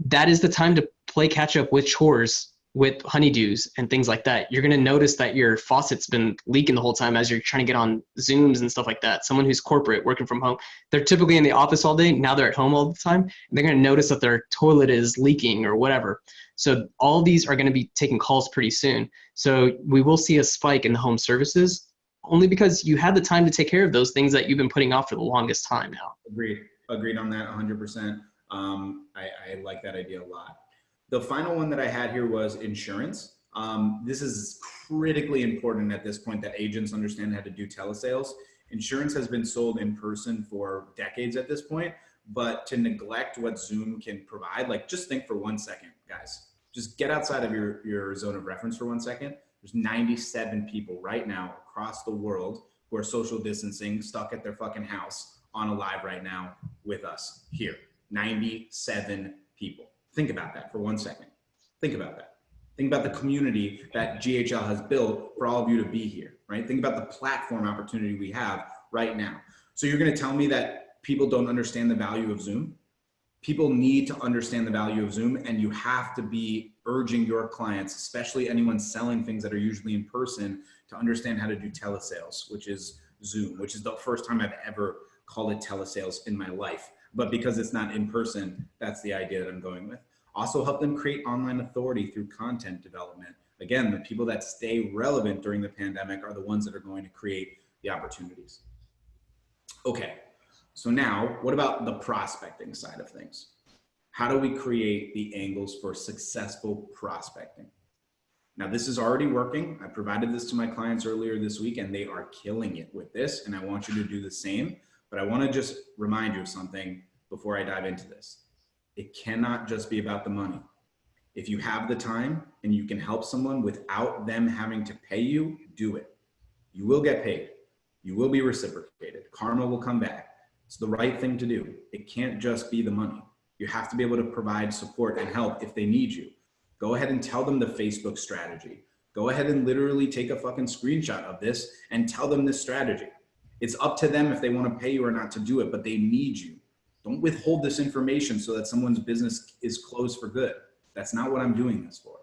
S2: That is the time to play catch up with chores, with honeydews and things like that. You're going to notice that your faucet's been leaking the whole time as you're trying to get on Zooms and stuff like that. Someone who's corporate, working from home, they're typically in the office all day. Now they're at home all the time. And they're going to notice that their toilet is leaking or whatever. So all these are going to be taking calls pretty soon. So we will see a spike in the home services only because you had the time to take care of those things that you've been putting off for the longest time now.
S3: Agreed on that 100%. I like that idea a lot. The final one that I had here was insurance. This is critically important at this point that agents understand how to do telesales. Insurance has been sold in person for decades at this point, but to neglect what Zoom can provide, like just think for 1 second, guys. Just get outside of your zone of reference for 1 second. There's 97 people right now across the world who are social distancing, stuck at their fucking house on a live right now with us here. 97 people. Think about that for 1 second. Think about that. Think about the community that GHL has built for all of you to be here, right? Think about the platform opportunity we have right now. So you're going to tell me that people don't understand the value of Zoom? People need to understand the value of Zoom, and you have to be urging your clients, especially anyone selling things that are usually in person, to understand how to do telesales, which is Zoom, which is the first time I've ever called it telesales in my life. But because it's not in person, that's the idea that I'm going with. Also help them create online authority through content development. Again, the people that stay relevant during the pandemic are the ones that are going to create the opportunities. Okay, so now what about the prospecting side of things? How do we create the angles for successful prospecting? Now this is already working. I provided this to my clients earlier this week and they are killing it with this, and I want you to do the same. But I want to just remind you of something before I dive into this. It cannot just be about the money. If you have the time and you can help someone without them having to pay you, do it. You will get paid. You will be reciprocated. Karma will come back. It's the right thing to do. It can't just be the money. You have to be able to provide support and help if they need you. Go ahead and tell them the Facebook strategy. Go ahead and literally take a fucking screenshot of this and tell them this strategy. It's up to them if they want to pay you or not to do it, but they need you. Don't withhold this information so that someone's business is closed for good. That's not what I'm doing this for.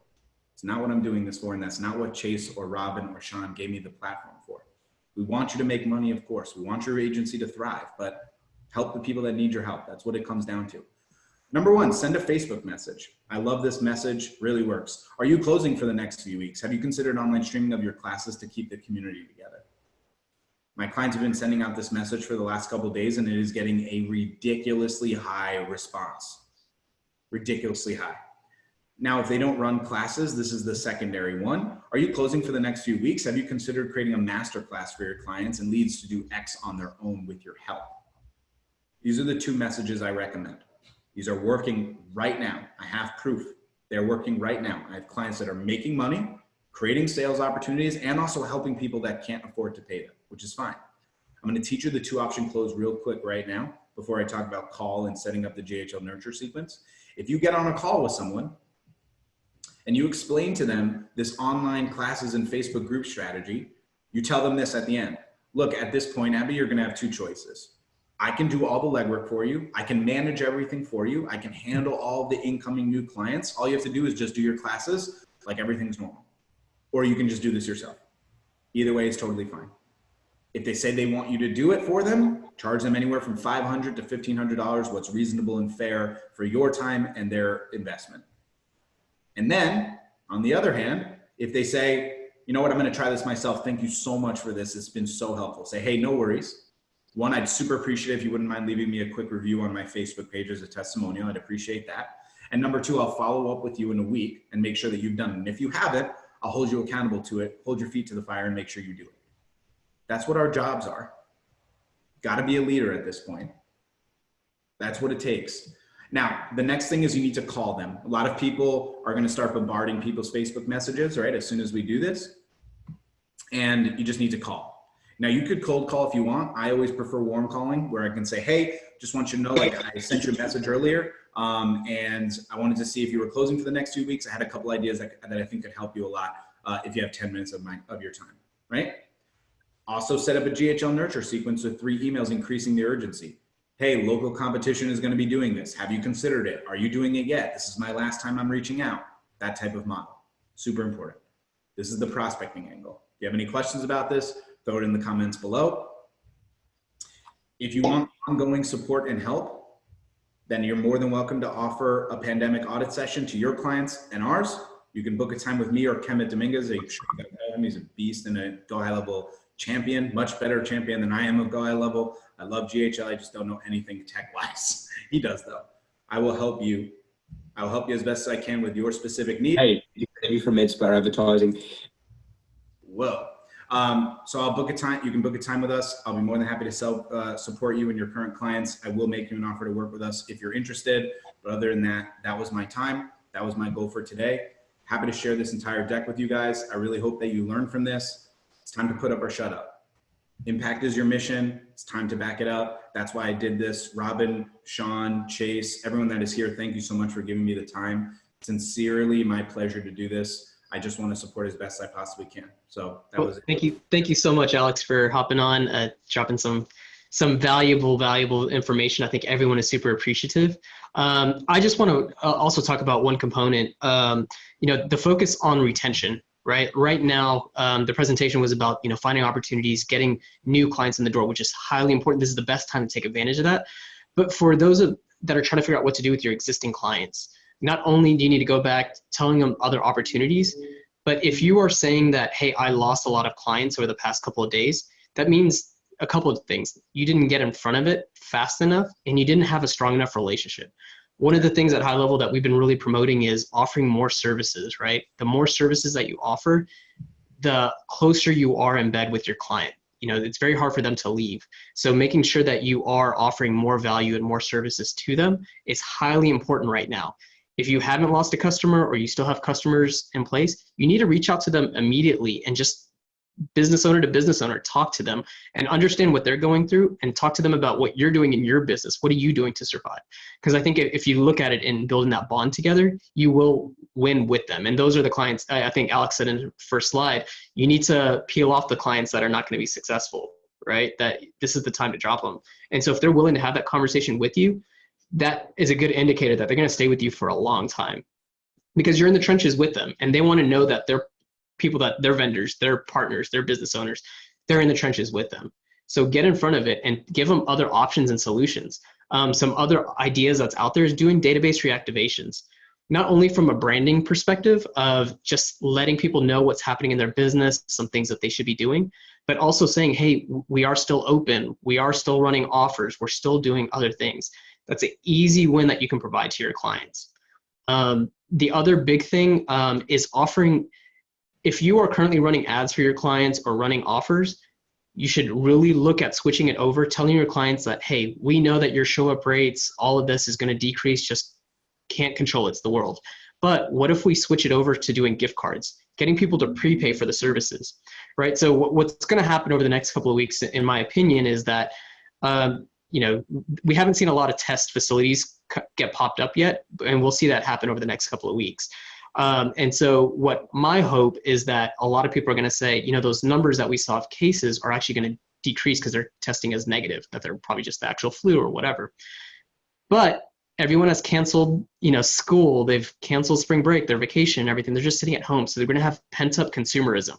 S3: It's not what I'm doing this for, and that's not what Chase or Robin or Sean gave me the platform for. We want you to make money, of course. We want your agency to thrive, but help the people that need your help. That's what it comes down to. Number one, send a Facebook message. I love this message, really works. Are you closing for the next few weeks? Have you considered online streaming of your classes to keep the community together? My clients have been sending out this message for the last couple of days and it is getting a ridiculously high response. ridiculously high. Now, if they don't run classes, this is the secondary one. Are you closing for the next few weeks? Have you considered creating a master class for your clients and leads to do X on their own with your help? These are the two messages I recommend. These are working right now. I have proof. They're working right now. I have clients that are making money, creating sales opportunities, and also helping people that can't afford to pay them, which is fine. I'm going to teach you the 2-option close real quick right now before I talk about call and setting up the GHL nurture sequence. If you get on a call with someone and you explain to them this online classes and Facebook group strategy, you tell them this at the end. Look, at this point, Abby, you're going to have two choices. I can do all the legwork for you. I can manage everything for you. I can handle all the incoming new clients. All you have to do is just do your classes like everything's normal. Or you can just do this yourself. Either way is totally fine. If they say they want you to do it for them, charge them anywhere from $500 to $1,500, what's reasonable and fair for your time and their investment. And then, on the other hand, if they say, you know what, I'm going to try this myself. Thank you so much for this. It's been so helpful. Say, hey, no worries. One, I'd super appreciate if you wouldn't mind leaving me a quick review on my Facebook page as a testimonial. I'd appreciate that. And number two, I'll follow up with you in a week and make sure that you've done it. And if you haven't, I'll hold you accountable to it, hold your feet to the fire and make sure you do it. That's what our jobs are. Got to be a leader at this point. That's what it takes. Now, the next thing is you need to call them. A lot of people are going to start bombarding people's Facebook messages, right, as soon as we do this. And you just need to call. Now, you could cold call if you want. I always prefer warm calling, where I can say, hey, just want you to know, like, I sent you a message earlier, and I wanted to see if you were closing for the next 2 weeks. I had a couple ideas that I think could help you a lot if you have 10 minutes of your time, right? Also set up a GHL nurture sequence with 3 emails increasing the urgency. Hey, local competition is going to be doing this. Have you considered it? Are you doing it yet? This is my last time I'm reaching out. That type of model. Super important. This is the prospecting angle. If you have any questions about this, throw it in the comments below. If you want ongoing support and help, then you're more than welcome to offer a pandemic audit session to your clients and ours. You can book a time with me or Kemet Dominguez. He's a beast and a Go High Level champion, much better champion than I am of Go High Level. I love GHL. I just don't know anything tech-wise. He does, though. I will help you. I will help you as best as I can with your specific need.
S8: Hey, thank you for MedSpar advertising.
S3: Whoa. So I'll book a time. You can book a time with us. I'll be more than happy to support you and your current clients. I will make you an offer to work with us if you're interested. But other than that, that was my time. That was my goal for today. Happy to share this entire deck with you guys. I really hope that you learn from this. It's time to put up or shut up. Impact is your mission. It's time to back it up. That's why I did this. Robin, Sean, Chase, everyone that is here, thank you so much for giving me the time. Sincerely, my pleasure to do this. I just want to support as best I possibly can. So that was it.
S2: Thank you. Thank you so much, Alex, for hopping on, dropping some valuable information. I think everyone is super appreciative. I just want to also talk about one component, the focus on retention. Right now, the presentation was about, finding opportunities, getting new clients in the door, which is highly important. This is the best time to take advantage of that. But for those that are trying to figure out what to do with your existing clients, not only do you need to go back telling them other opportunities, but if you are saying that, hey, I lost a lot of clients over the past couple of days, that means a couple of things. You didn't get in front of it fast enough, and you didn't have a strong enough relationship. One of the things at HighLevel that we've been really promoting is offering more services, right? The more services that you offer, the closer you are in bed with your client. It's very hard for them to leave. So making sure that you are offering more value and more services to them is highly important right now. If you haven't lost a customer or you still have customers in place, you need to reach out to them immediately and just business owner to business owner, talk to them and understand what they're going through and talk to them about what you're doing in your business. What are you doing to survive? Because I think if you look at it in building that bond together, you will win with them. And those are the clients, I think Alex said in the first slide, you need to peel off the clients that are not going to be successful, right? That this is the time to drop them. And so if they're willing to have that conversation with you, that is a good indicator that they're going to stay with you for a long time because you're in the trenches with them and they want to know that they're people, that their vendors, their partners, their business owners, they're in the trenches with them. So get in front of it and give them other options and solutions. Some other ideas that's out there is doing database reactivations, not only from a branding perspective of just letting people know what's happening in their business, some things that they should be doing, but also saying, hey, we are still open. We are still running offers. We're still doing other things. That's an easy win that you can provide to your clients. The other big thing is offering, if you are currently running ads for your clients or running offers, you should really look at switching it over, telling your clients that, hey, we know that your show up rates, all of this is going to decrease, just can't control it, it's the world. But what if we switch it over to doing gift cards, getting people to prepay for the services, right? So what's going to happen over the next couple of weeks, in my opinion, is that, we haven't seen a lot of test facilities get popped up yet, and we'll see that happen over the next couple of weeks. And so what my hope is that a lot of people are going to say, those numbers that we saw of cases are actually going to decrease because they're testing as negative, that they're probably just the actual flu or whatever. But everyone has canceled, school, they've canceled spring break, their vacation, everything. They're just sitting at home. So they're going to have pent up consumerism.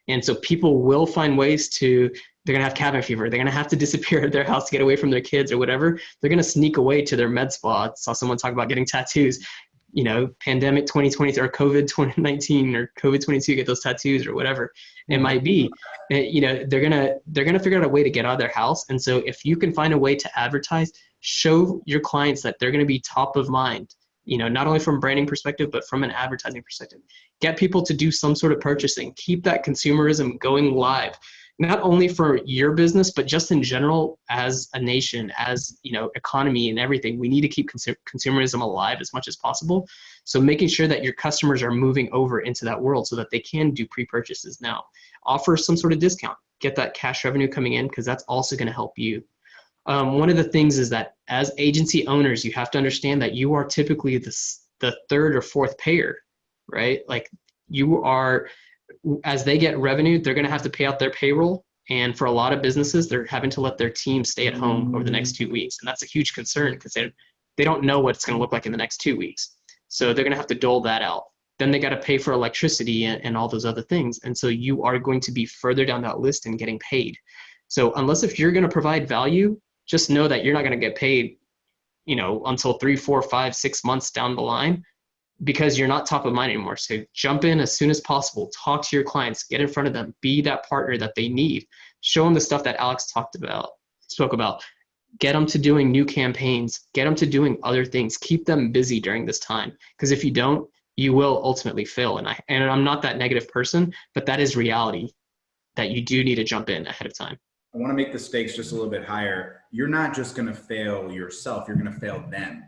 S2: And so people will find ways they're going to have cabin fever. They're going to have to disappear at their house to get away from their kids or whatever. They're going to sneak away to their med spa. I saw someone talk about getting tattoos. Pandemic 2020 or COVID 2019 or COVID 22, get those tattoos or whatever it might be. They're gonna figure out a way to get out of their house. And so if you can find a way to advertise, show your clients that they're going to be top of mind, not only from a branding perspective, but from an advertising perspective. Get people to do some sort of purchasing. Keep that consumerism going live, not only for your business, but just in general as a nation, as economy and everything. We need to keep consumerism alive as much as possible. So making sure that your customers are moving over into that world so that they can do pre-purchases now. Offer some sort of discount. Get that cash revenue coming in, because that's also going to help you. One of the things is that as agency owners, you have to understand that you are typically the third or fourth payer, right? Like you are, as they get revenue, they're going to have to pay out their payroll. And for a lot of businesses, they're having to let their team stay at home over the next 2 weeks. And that's a huge concern because they don't know what it's going to look like in the next 2 weeks. So they're going to have to dole that out. Then they got to pay for electricity and all those other things. And so you are going to be further down that list and getting paid. So if you're going to provide value, just know that you're not going to get paid, until 3, 4, 5, 6 months down the line, because you're not top of mind anymore. So jump in as soon as possible, talk to your clients, get in front of them, be that partner that they need, show them the stuff that Alex spoke about, get them to doing new campaigns, get them to doing other things, keep them busy during this time. Because if you don't, you will ultimately fail. And I'm not that negative person, but that is reality, that you do need to jump in ahead of time.
S3: I want to make the stakes just a little bit higher. You're not just going to fail yourself. You're going to fail them.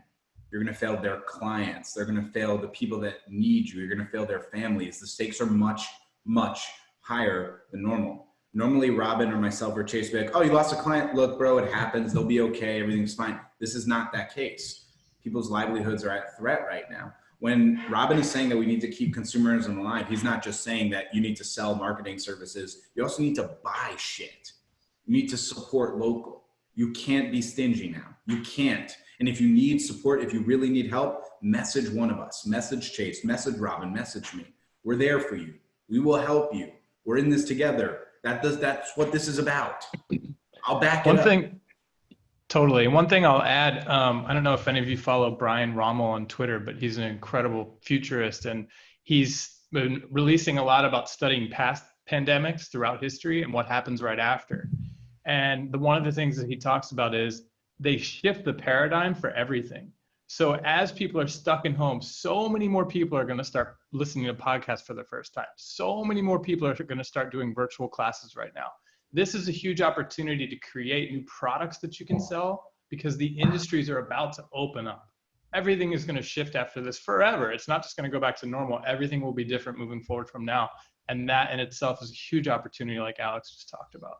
S3: You're going to fail their clients. They're going to fail the people that need you. You're going to fail their families. The stakes are much, much higher than normal. Normally, Robin or myself or Chase would be like, oh, you lost a client. Look, bro, it happens. They'll be okay. Everything's fine. This is not that case. People's livelihoods are at threat right now. When Robin is saying that we need to keep consumerism alive, he's not just saying that you need to sell marketing services. You also need to buy shit. You need to support local. You can't be stingy now. You can't. And if you need support, if you really need help, message one of us. Message Chase, message Robin, message me. We're there for you. We will help you. We're in this together. That's what this is about. I'll back it up.
S1: Totally. One thing I'll add, I don't know if any of you follow Brian Rommel on Twitter, but he's an incredible futurist, and he's been releasing a lot about studying past pandemics throughout history and what happens right after. And one of the things that he talks about is they shift the paradigm for everything. So as people are stuck in home, so many more people are going to start listening to podcasts for the first time. So many more people are going to start doing virtual classes right now. This is a huge opportunity to create new products that you can sell, because the industries are about to open up. Everything is going to shift after this forever. It's not just going to go back to normal. Everything will be different moving forward from now. And that in itself is a huge opportunity, like Alex just talked about.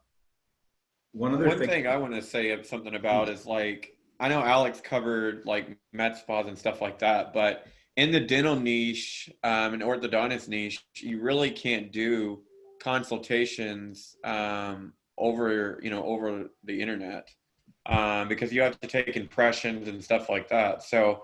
S9: One thing I want to say something about is, like, I know Alex covered like med spas and stuff like that, but in the dental niche and orthodontist niche, you really can't do consultations over the internet because you have to take impressions and stuff like that. So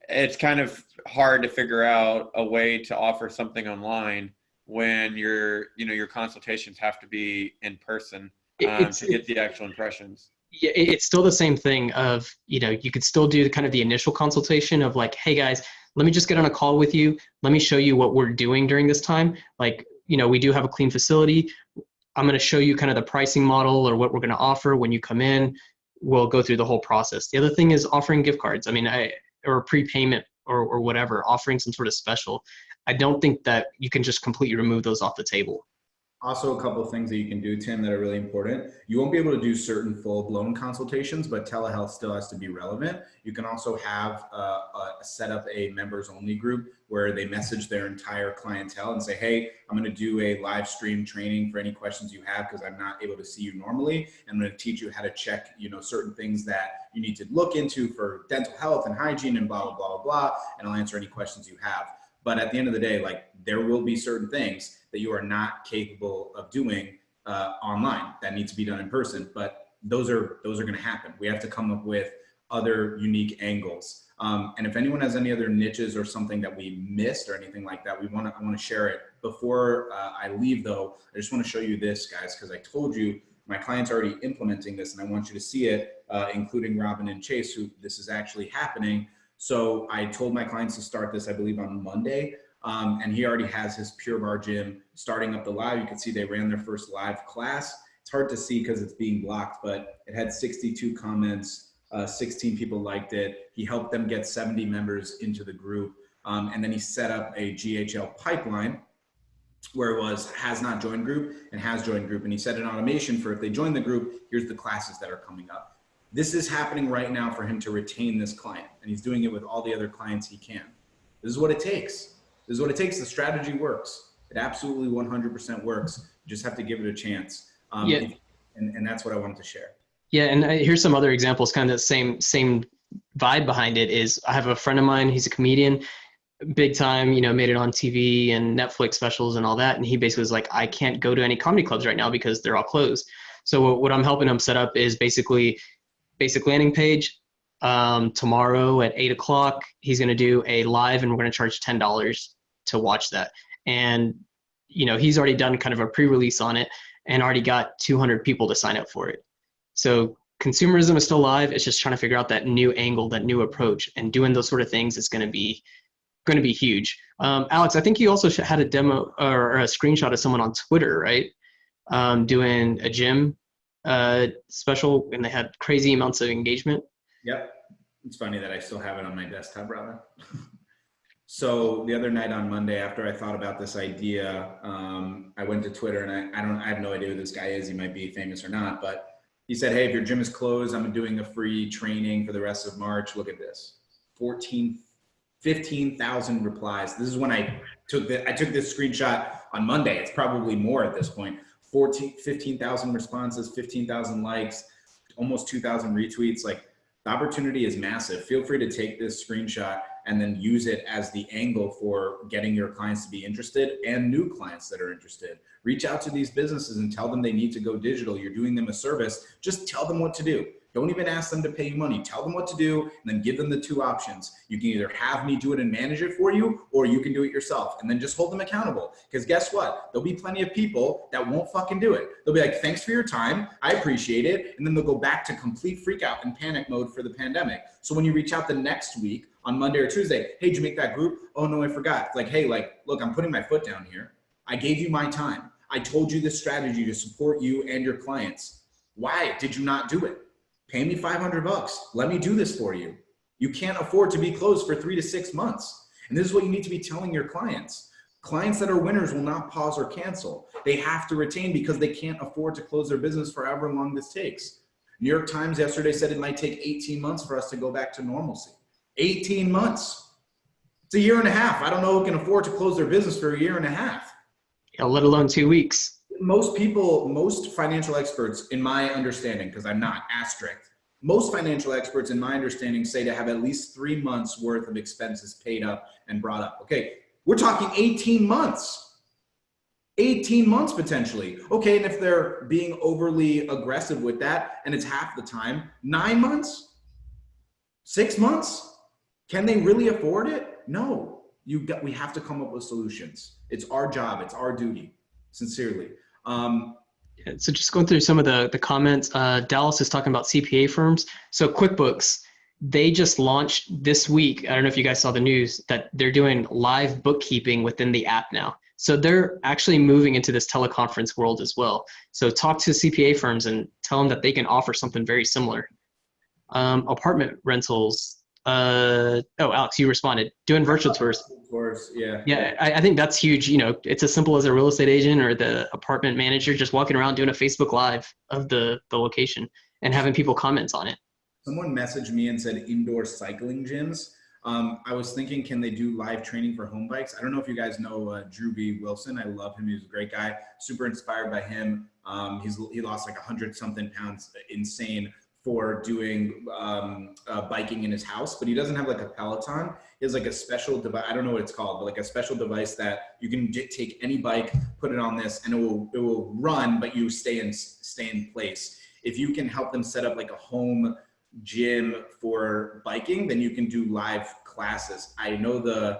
S9: it's kind of hard to figure out a way to offer something online when your consultations have to be in person to get the actual impressions.
S2: Yeah, it's still the same thing of, you could still do kind of the initial consultation of like, hey guys, let me just get on a call with you. Let me show you what we're doing during this time. Like, we do have a clean facility. I'm going to show you kind of the pricing model or what we're going to offer when you come in. We'll go through the whole process. The other thing is offering gift cards. Or prepayment or whatever, offering some sort of special. I don't think that you can just completely remove those off the table.
S3: Also, a couple of things that you can do, Tim, that are really important. You won't be able to do certain full-blown consultations, but telehealth still has to be relevant. You can also have set up a members-only group where they message their entire clientele and say, hey, I'm going to do a live stream training for any questions you have because I'm not able to see you normally. I'm going to teach you how to check, certain things that you need to look into for dental health and hygiene and blah, blah, blah, blah, and I'll answer any questions you have. But at the end of the day, like, there will be certain things that you are not capable of doing online that need to be done in person. But those are going to happen. We have to come up with other unique angles. And if anyone has any other niches or something that we missed or anything like that, I want to share it. Before I leave, though, I just want to show you this, guys, because I told you my client's already implementing this, and I want you to see it, including Robin and Chase, who this is actually happening. So I told my clients to start this, I believe, on Monday. And he already has his Pure Barre gym starting up the live. You can see they ran their first live class. It's hard to see because it's being blocked, but it had 62 comments. 16 people liked it. He helped them get 70 members into the group. And then he set up a GHL pipeline where it was has not joined group and has joined group. And he set an automation for if they join the group, here's the classes that are coming up. This is happening right now for him to retain this client. And he's doing it with all the other clients he can. This is what it takes. This is what it takes. The strategy works. It absolutely 100% works. You just have to give it a chance. And that's what I wanted to share.
S2: Yeah, and here's some other examples, kind of the same vibe behind it is I have a friend of mine, he's a comedian, big time, made it on TV and Netflix specials and all that. And he basically was like, I can't go to any comedy clubs right now because they're all closed. So what I'm helping him set up is basically basic landing page. Tomorrow at 8:00, he's going to do a live and we're going to charge $10 to watch that. And, he's already done kind of a pre-release on it and already got 200 people to sign up for it. So consumerism is still alive. It's just trying to figure out that new angle, that new approach, and doing those sort of things is going to be huge. Alex, I think you also had a demo or a screenshot of someone on Twitter, right? Doing a gym special, and they had crazy amounts of engagement.
S3: Yep. It's funny that I still have it on my desktop, Robin. So the other night on Monday, after I thought about this idea, I went to Twitter, and I have no idea who this guy is. He might be famous or not, but he said, hey, if your gym is closed, I'm doing a free training for the rest of March. Look at this. 15,000 replies. This is when I took this screenshot on Monday. It's probably more at this point. 15,000 responses, 15,000 likes, almost 2,000 retweets. Like, the opportunity is massive. Feel free to take this screenshot and then use it as the angle for getting your clients to be interested and new clients that are interested. Reach out to these businesses and tell them they need to go digital. You're doing them a service. Just tell them what to do. Don't even ask them to pay you money. Tell them what to do and then give them the two options. You can either have me do it and manage it for you, or you can do it yourself, and then just hold them accountable. Because guess what? There'll be plenty of people that won't fucking do it. They'll be like, thanks for your time. I appreciate it. And then they'll go back to complete freak out and panic mode for the pandemic. So when you reach out the next week on Monday or Tuesday, hey, did you make that group? Oh no, I forgot. It's like, hey, look, I'm putting my foot down here. I gave you my time. I told you this strategy to support you and your clients. Why did you not do it? Pay me $500. Let me do this for you. You can't afford to be closed for 3 to 6 months. And this is what you need to be telling your clients. Clients that are winners will not pause or cancel. They have to retain because they can't afford to close their business for however long this takes. New York Times yesterday said it might take 18 months for us to go back to normalcy. 18 months. It's a year and a half. I don't know who can afford to close their business for a year and a half.
S2: Yeah, let alone 2 weeks.
S3: Most people, most financial experts, in my understanding, because I'm not as strict, most financial experts, in my understanding, say to have at least 3 months worth of expenses paid up and brought up. Okay, we're talking 18 months. 18 months potentially. Okay, and if they're being overly aggressive with that, and it's half the time, 9 months? 6 months? Can they really afford it? No. We have to come up with solutions. It's our job. It's our duty. Sincerely.
S2: So just going through some of the comments, Dallas is talking about CPA firms. So QuickBooks, they just launched this week. I don't know if you guys saw the news that they're doing live bookkeeping within the app now. So they're actually moving into this teleconference world as well. So talk to CPA firms and tell them that they can offer something very similar. Apartment rentals, Alex, you responded. Doing virtual tours.
S3: Tours, yeah.
S2: Yeah, I think that's huge. You know, it's as simple as a real estate agent or the apartment manager just walking around doing a Facebook Live of the location and having people comment on it.
S3: Someone messaged me and said indoor cycling gyms. I was thinking, can they do live training for home bikes? I don't know if you guys know Drew B. Wilson. I love him. He's a great guy. Super inspired by him. He lost like 100-something pounds, insane, for doing biking in his house, but he doesn't have like a Peloton. He has like a special device. I don't know what it's called, but like a special device that you can take any bike, put it on this, and it will run, but you stay in place. If you can help them set up like a home gym for biking, then you can do live classes. I know the.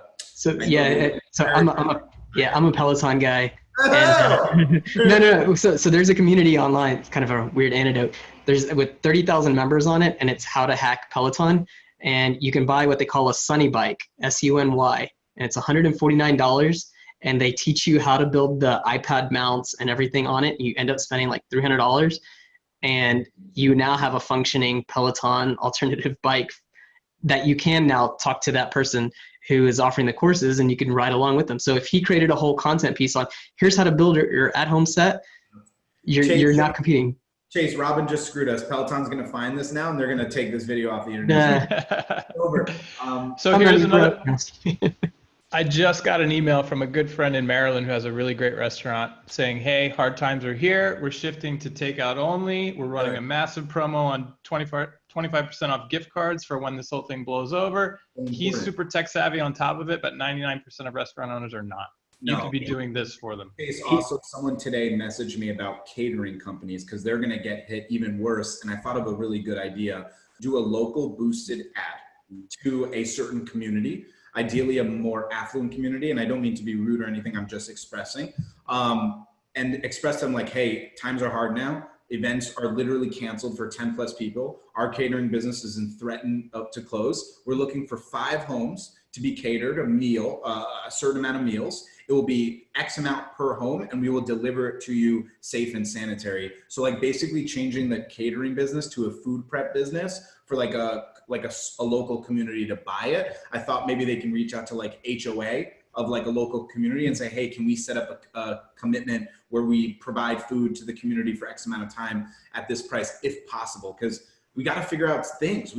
S2: I'm a Peloton guy. And, no. So there's a community online. It's kind of a weird anecdote. There's with 30,000 members on it, and it's how to hack Peloton. And you can buy what they call a Sunny bike, SUNY, and it's $149. And they teach you how to build the iPad mounts and everything on it. You end up spending like $300, and you now have a functioning Peloton alternative bike that you can now talk to that person who is offering the courses, and you can ride along with them. So if he created a whole content piece on here's how to build your at-home set, you're not competing.
S3: Chase, Robin just screwed us. Peloton's going to find this now, and they're going to take this video off the internet. Over.
S1: So here's another. I just got an email from a good friend in Maryland who has a really great restaurant saying, hey, hard times are here. We're shifting to takeout only. We're running a massive promo on 25% off gift cards for when this whole thing blows over. He's super tech savvy on top of it, but 99% of restaurant owners are not. You could be doing this for them.
S3: Also, someone today messaged me about catering companies because they're going to get hit even worse. And I thought of a really good idea. Do a local boosted ad to a certain community, ideally a more affluent community. And I don't mean to be rude or anything. I'm just expressing. And express them like, hey, times are hard now. Events are literally canceled for 10 plus people. Our catering business is threatened to close. We're looking for 5 homes to be catered a meal, a certain amount of meals. It will be X amount per home, and we will deliver it to you safe and sanitary. So like basically changing the catering business to a food prep business for like a local community to buy it. I thought maybe they can reach out to like HOA of like a local community and say, hey, can we set up a commitment where we provide food to the community for X amount of time at this price, if possible? Because we got to figure out things.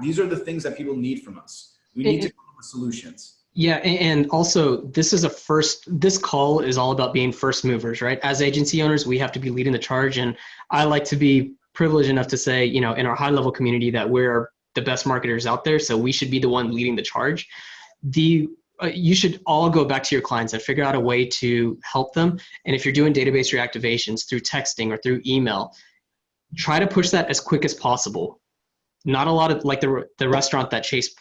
S3: These are the things that people need from us. We need to come up with solutions.
S2: Yeah, and also this call is all about being first movers, right? As agency owners, we have to be leading the charge, and I like to be privileged enough to say, in our high level community that we're the best marketers out there, so we should be the one leading the charge. You should all go back to your clients and figure out a way to help them. And if you're doing database reactivations through texting or through email, try to push that as quick as possible. Not a lot of, like the restaurant that Chase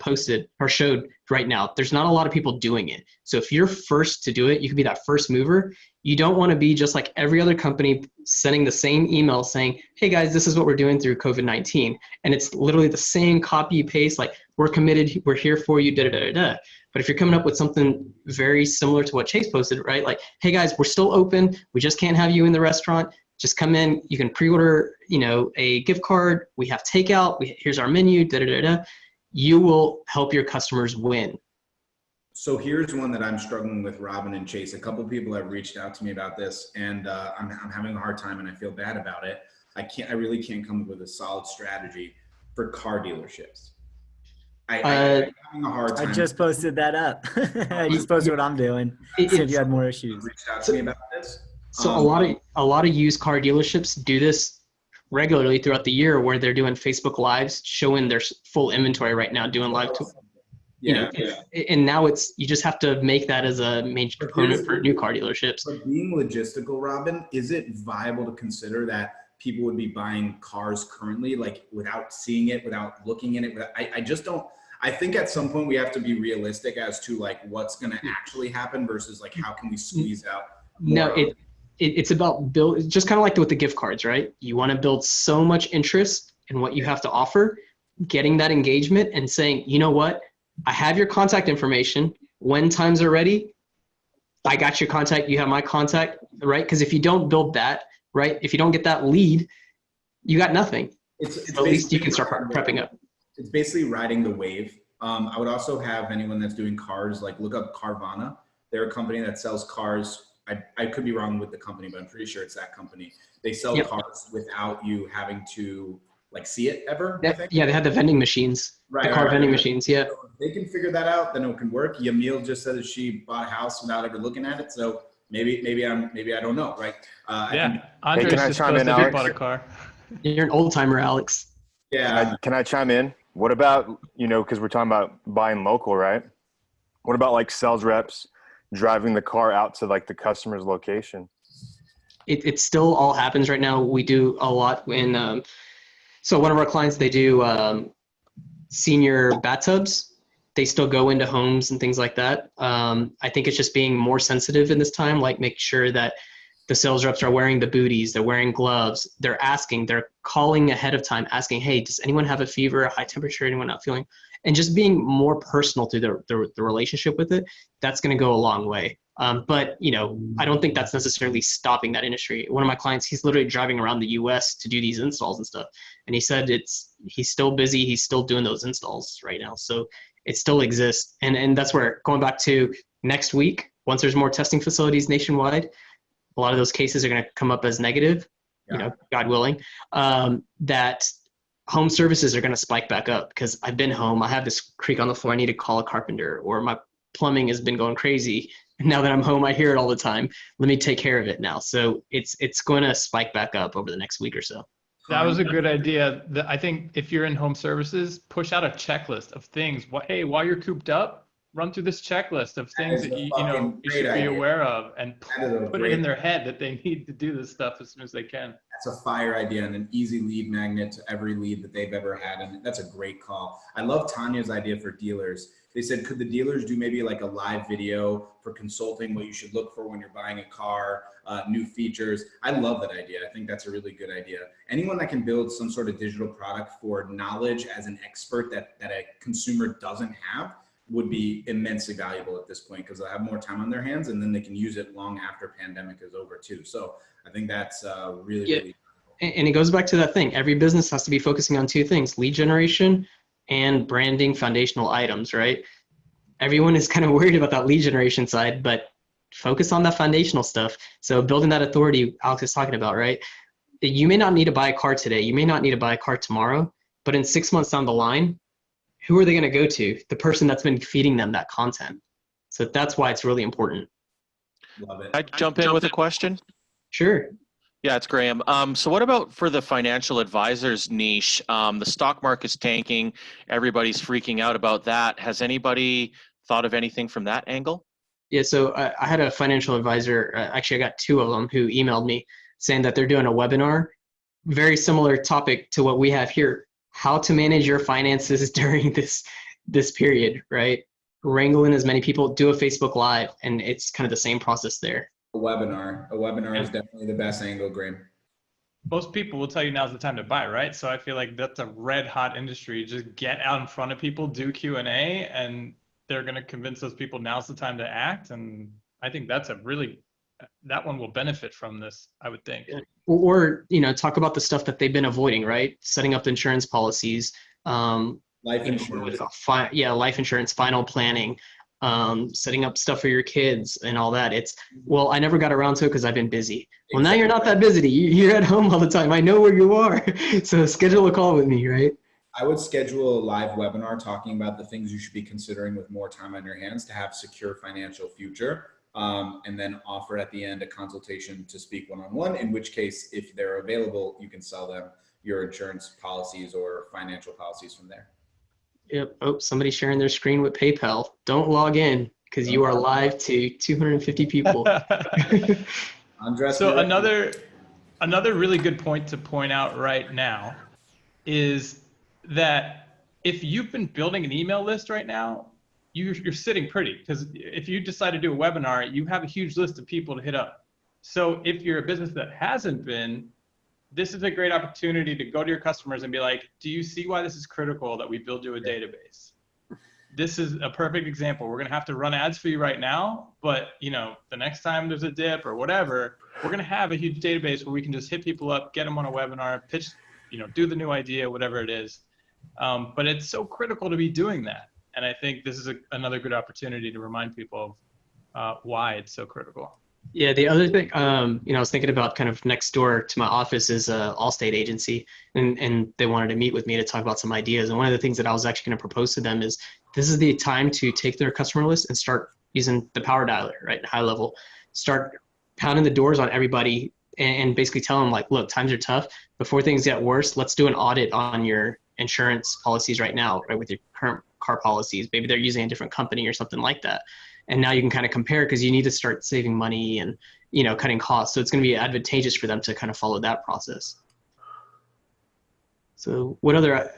S2: posted or showed right now, there's not a lot of people doing it. So if you're first to do it, you can be that first mover. You don't want to be just like every other company sending the same email saying, hey guys, this is what we're doing through COVID-19. And it's literally the same copy paste, like we're committed, we're here for you, da da da da. But if you're coming up with something very similar to what Chase posted, right? Like, hey guys, we're still open. We just can't have you in the restaurant. Just come in, you can pre-order, a gift card. We have takeout. Here's our menu, da da da da. You will help your customers win.
S3: So here's one that I'm struggling with, Robin and Chase. A couple people have reached out to me about this, and I'm having a hard time, and I feel bad about it. I really can't come up with a solid strategy for car dealerships. I'm having a hard time.
S10: I just posted that up. I just posted what I'm doing. See if you had more issues.
S3: Reached out to me about this.
S2: So a lot of used car dealerships do this regularly throughout the year, where they're doing Facebook Lives, showing their full inventory right now, doing live. And now you just have to make that as a major component for new car dealerships.
S3: But being logistical, Robin, is it viable to consider that people would be buying cars currently, like without seeing it, without looking in it? I just don't. I think at some point we have to be realistic as to like what's going to actually happen versus like how can we squeeze out more.
S2: No, it's about just kind of like with the gift cards, right? You want to build so much interest in what you have to offer, getting that engagement and saying, you know what, I have your contact information. When times are ready, I got your contact, you have my contact, right? Because if you don't build that, right, if you don't get that lead, you got nothing. At least you can start prepping up.
S3: It's basically riding the wave. I would also have anyone that's doing cars, like look up Carvana. They're a company that sells cars. I could be wrong with the company, but I'm pretty sure it's that company. They sell cars without you having to like see it ever, I think.
S2: Yeah, they had the vending machines, the car vending machines. Yeah.
S3: So if they can figure that out, then it can work. Yamil just said that she bought a house without ever looking at it. So maybe I don't know, right?
S1: Andres just posted he bought a car.
S2: You're an old timer, Alex.
S3: Yeah.
S4: Can I chime in? What about, because we're talking about buying local, right? What about like sales reps driving the car out to like the customer's location?
S2: It still all happens right now. We do a lot in, so one of our clients, they do senior bathtubs. They still go into homes and things like that. I think it's just being more sensitive in this time, like make sure that the sales reps are wearing the booties, they're wearing gloves, they're calling ahead of time, asking, hey, does anyone have a fever, a high temperature, anyone not feeling? And just being more personal to the relationship with it, that's going to go a long way. But, I don't think that's necessarily stopping that industry. One of my clients, he's literally driving around the US to do these installs and stuff. And he said he's still busy. He's still doing those installs right now. So it still exists. And that's where, going back to next week, once there's more testing facilities nationwide, a lot of those cases are going to come up as negative, God willing, that home services are going to spike back up because I've been home. I have this creak on the floor. I need to call a carpenter, or my plumbing has been going crazy. And now that I'm home, I hear it all the time. Let me take care of it now. So it's going to spike back up over the next week or so.
S1: That was a good idea. I think if you're in home services, push out a checklist of things. Hey, while you're cooped up, run through this checklist of things that you should be aware of, and put it in their head that they need to do this stuff as soon as they can.
S3: That's a fire idea and an easy lead magnet to every lead that they've ever had. And that's a great call. I love Tanya's idea for dealers. They said, could the dealers do maybe like a live video for consulting what you should look for when you're buying a car, new features? I love that idea. I think that's a really good idea. Anyone that can build some sort of digital product for knowledge as an expert that a consumer doesn't have would be immensely valuable at this point, because they'll have more time on their hands and then they can use it long after pandemic is over too. So I think that's really valuable.
S2: And it goes back to that thing. Every business has to be focusing on two things: lead generation and branding foundational items, right? Everyone is kind of worried about that lead generation side, but focus on that foundational stuff. So building that authority Alex is talking about, right? You may not need to buy a car today. You may not need to buy a car tomorrow, but in 6 months down the line, who are they going to go to? The person that's been feeding them that content. So that's why it's really important.
S3: Love it.
S11: Can I jump in with a question?
S2: Sure.
S11: Yeah, it's Graham. So what about for the financial advisors niche? The stock market's tanking. Everybody's freaking out about that. Has anybody thought of anything from that angle?
S2: Yeah, so I had a financial advisor, actually I got two of them, who emailed me saying that they're doing a webinar, very similar topic to what we have here: how to manage your finances during this period, right? Wrangle in as many people, do a Facebook Live, and it's kind of the same process there.
S3: A webinar is definitely the best angle, Graham.
S1: Most people will tell you now's the time to buy, right? So I feel like that's a red hot industry. Just get out in front of people, do Q&A, and they're going to convince those people now's the time to act. And I think that one will benefit from this, I would think.
S2: Or talk about the stuff that they've been avoiding, right? Setting up insurance policies,
S3: life insurance.
S2: Life insurance, final planning, setting up stuff for your kids and all that. I never got around to it because I've been busy. Well, now you're not that busy. You're at home all the time. I know where you are. So schedule a call with me, right?
S3: I would schedule a live webinar talking about the things you should be considering with more time on your hands to have secure financial future. And then offer at the end a consultation to speak one-on-one, in which case, if they're available, you can sell them your insurance policies or financial policies from there.
S2: Yep. Oh, somebody's sharing their screen with PayPal. Don't log in because you are live to 250 people.
S1: So another really good point to point out right now is that if you've been building an email list right now, you're sitting pretty, because if you decide to do a webinar, you have a huge list of people to hit up. So if you're a business that hasn't been, this is a great opportunity to go to your customers and be like, do you see why this is critical that we build you a database? This is a perfect example. We're going to have to run ads for you right now, but the next time there's a dip or whatever, we're going to have a huge database where we can just hit people up, get them on a webinar, pitch, do the new idea, whatever it is. But it's so critical to be doing that. And I think this is another good opportunity to remind people of why it's so critical.
S2: Yeah, the other thing, I was thinking about kind of next door to my office is a Allstate agency, and they wanted to meet with me to talk about some ideas. And one of the things that I was actually going to propose to them is this is the time to take their customer list and start using the power dialer, right? HighLevel, start pounding the doors on everybody and basically tell them like, look, times are tough. Before things get worse, let's do an audit on your insurance policies right now, right? With your current car policies, maybe they're using a different company or something like that. And now you can kind of compare because you need to start saving money and, cutting costs. So it's going to be advantageous for them to kind of follow that process. So what other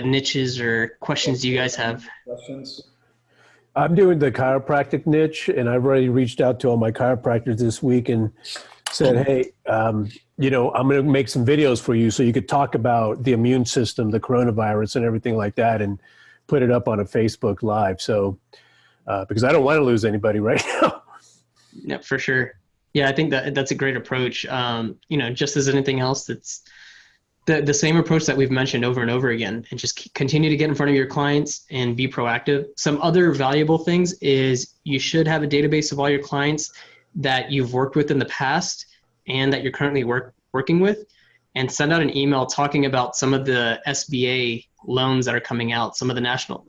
S2: niches or questions do you guys have?
S3: Questions?
S7: I'm doing the chiropractic niche, and I've already reached out to all my chiropractors this week and said, hey, I'm going to make some videos for you so you could talk about the immune system, the coronavirus and everything like that, and put it up on a Facebook Live. So, because I don't want to lose anybody right now.
S2: Yeah, for sure. Yeah, I think that's a great approach. Just as anything else, that's the same approach that we've mentioned over and over again, and just continue to get in front of your clients and be proactive. Some other valuable things is you should have a database of all your clients that you've worked with in the past and that you're currently working with, and send out an email talking about some of the SBA loans that are coming out, some of the national,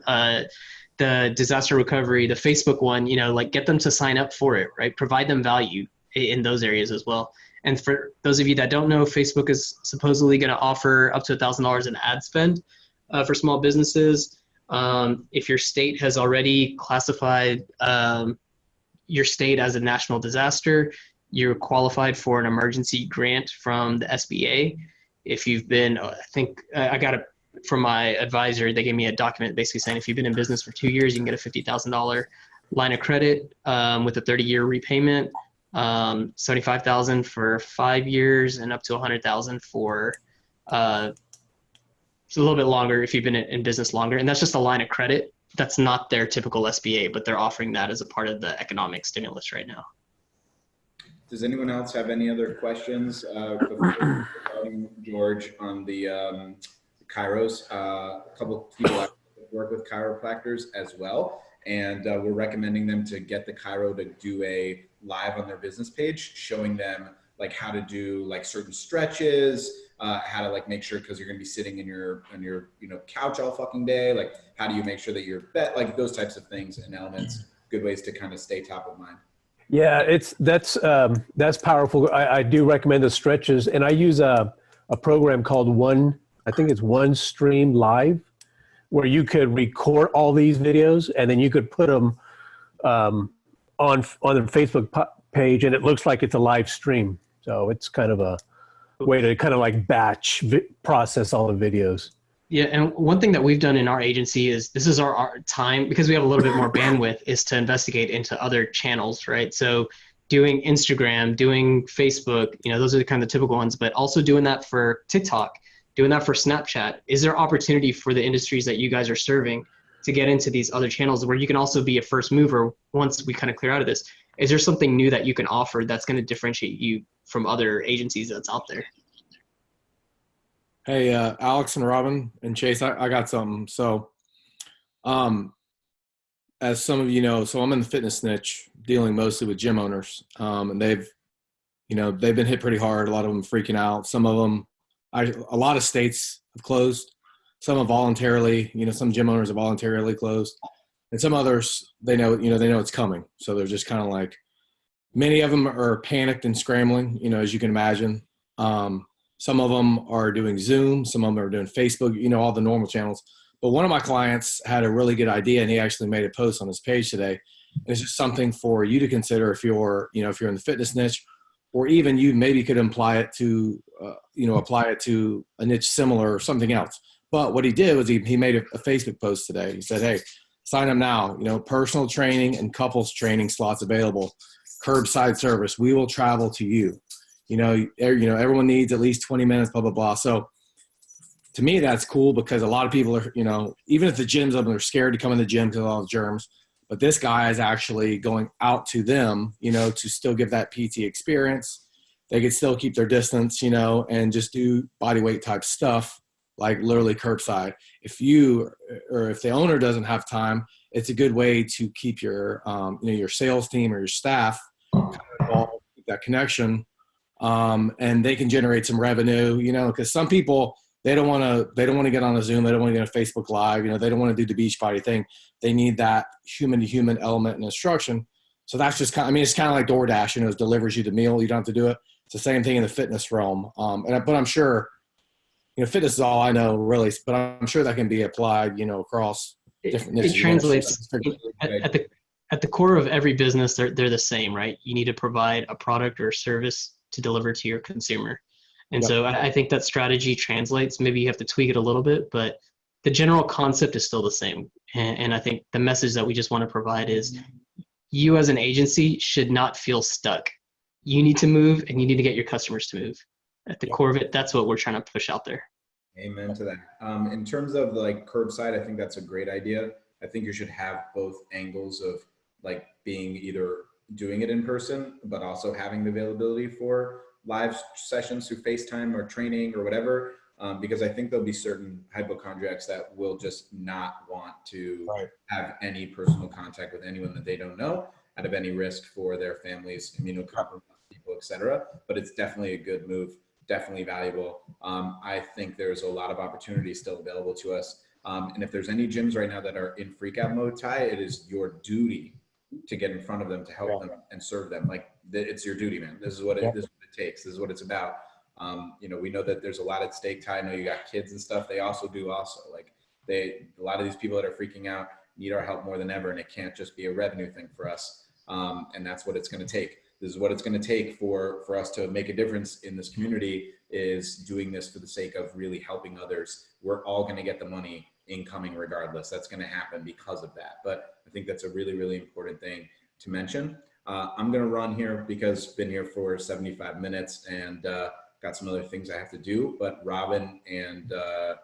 S2: the disaster recovery, the Facebook one, get them to sign up for it, right? Provide them value in those areas as well. And for those of you that don't know, Facebook is supposedly going to offer up to $1,000 in ad spend for small businesses. If your state has already classified your state as a national disaster, you're qualified for an emergency grant from the SBA. If you've been, I think I got it from my advisor, they gave me a document basically saying if you've been in business for 2 years, you can get a $50,000 line of credit with a 30-year repayment. $75,000 for 5 years and up to $100,000 for it's a little bit longer if you've been in business longer. And that's just a line of credit. That's not their typical SBA, but they're offering that as a part of the economic stimulus right now.
S3: Does anyone else have any other questions regarding George on the chiros? A couple people work with chiropractors as well, and we're recommending them to get the chiro to do a live on their business page, showing them like how to do like certain stretches, how to like make sure, because you're going to be sitting in your couch all fucking day, like how do you make sure that you're like those types of things and elements, good ways to kind of stay top of mind.
S7: Yeah, that's powerful. I do recommend the stretches, and I use a program called OneStream Live, where you could record all these videos and then you could put them on the Facebook page, and it looks like it's a live stream. So it's kind of a way to kind of like batch process all the videos.
S2: Yeah, and one thing that we've done in our agency is this is our time, because we have a little bit more bandwidth, is to investigate into other channels, right? So doing Instagram, doing Facebook, those are the kind of typical ones, but also doing that for TikTok, doing that for Snapchat. Is there opportunity for the industries that you guys are serving to get into these other channels where you can also be a first mover once we kind of clear out of this? Is there something new that you can offer that's going to differentiate you from other agencies that's out there?
S12: Hey, Alex and Robin and Chase, I got something. So, as some of you know, so I'm in the fitness niche, dealing mostly with gym owners, and they've been hit pretty hard. A lot of them freaking out. Some of them, a lot of states have closed. Some have voluntarily, some gym owners have voluntarily closed, and some others they know it's coming. So they're just kind of like, many of them are panicked and scrambling, as you can imagine. Some of them are doing Zoom. Some of them are doing Facebook, all the normal channels. But one of my clients had a really good idea, and he actually made a post on his page today. And it's just something for you to consider if you're in the fitness niche, or even you maybe could apply it to a niche similar or something else. But what he did was he made a Facebook post today. He said, hey, sign up now, personal training and couples training slots available, curbside service. We will travel to you. Everyone needs at least 20 minutes, blah, blah, blah. So to me, that's cool, because a lot of people are, even if the gym's open, they're scared to come in the gym because of all the germs. But this guy is actually going out to them, to still give that PT experience. They could still keep their distance, and just do body weight type stuff, like literally curbside. If the owner doesn't have time, it's a good way to keep your your sales team or your staff kind of involved, keep that connection, and they can generate some revenue. Because some people, they don't want to get on a Zoom, they don't want to get on Facebook Live, they don't want to do the beach party thing. They need that human to human element and instruction. So that's just it's kind of like DoorDash, it delivers you the meal, you don't have to do it. It's the same thing in the fitness realm. But I'm sure, fitness is all I know really, but I'm sure that can be applied, across different niches.
S2: It translates at the core of every business. They're the same, right? You need to provide a product or service to deliver to your consumer. And
S12: Yep.
S2: so I think that strategy translates. Maybe you have to tweak it a little bit, but the general concept is still the same. And I think the message that we just want to provide is you as an agency should not feel stuck. You need to move, and you need to get your customers to move. At the core of it, that's what we're trying to push out there.
S3: Amen to that. In terms of like curbside, I think that's a great idea. I think you should have both angles of like being either doing it in person, but also having the availability for live sessions through FaceTime or training or whatever. Because I think there'll be certain hypochondriacs that will just not want to have any personal contact with anyone that they don't know out of any risk for their families, immunocompromised people, etc. But it's definitely a good move, definitely valuable. I think there's a lot of opportunity still available to us. And if there's any gyms right now that are in freak out mode, Ty, it is your duty to get in front of them, to help them and serve them. Like it's your duty, man. This is what it takes. This is what it's about. We know that there's a lot at stake. Ty, I know you got kids and stuff. They also do like a lot of these people that are freaking out need our help more than ever. And it can't just be a revenue thing for us. And that's what it's going to take. This is what it's going to take for us to make a difference in this community, is doing this for the sake of really helping others. We're all going to get the money incoming regardless. That's going to happen because of that. But I think that's a really, really important thing to mention. I'm going to run here because I've been here for 75 minutes and got some other things I have to do. But Robin and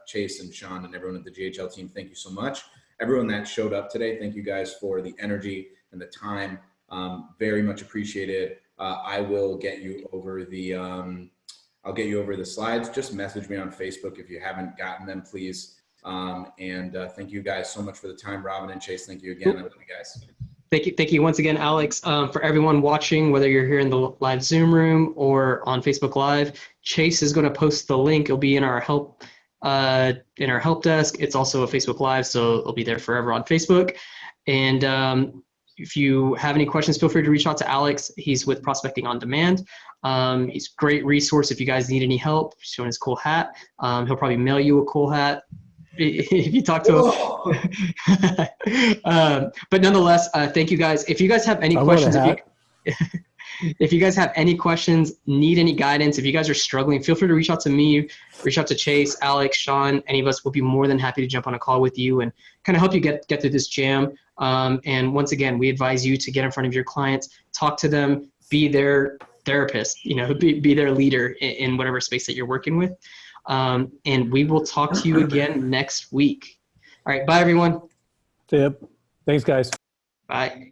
S3: Chase and Sean and everyone at the GHL team, thank you so much. Everyone that showed up today, thank you guys for the energy and the time. Very much appreciated. I will get you over the I'll get you over the slides. Just message me on Facebook if you haven't gotten them, please. Thank you guys so much for the time. Robin and Chase, thank you again. I love you guys.
S2: Thank you once again, Alex. For everyone watching, whether you're here in the live Zoom room or on Facebook Live, Chase is going to post the link. It'll be in our help desk. It's also a Facebook Live, so it'll be there forever on Facebook. And if you have any questions, feel free to reach out to Alex. He's with Prospecting on Demand. He's a great resource if you guys need any help. He's showing his cool hat. He'll probably mail you a cool hat if you talk to him. But nonetheless, thank you guys. If you guys have any questions, if you guys have any questions, need any guidance, if you guys are struggling, feel free to reach out to me, reach out to Chase, Alex, Sean. Any of us will be more than happy to jump on a call with you and kind of help you get through this jam. And once again, we advise you to get in front of your clients, talk to them, be their therapist, be their leader in whatever space that you're working with. And we will talk to you again next week. All right. Bye, everyone.
S7: Yep. Thanks, guys.
S2: Bye.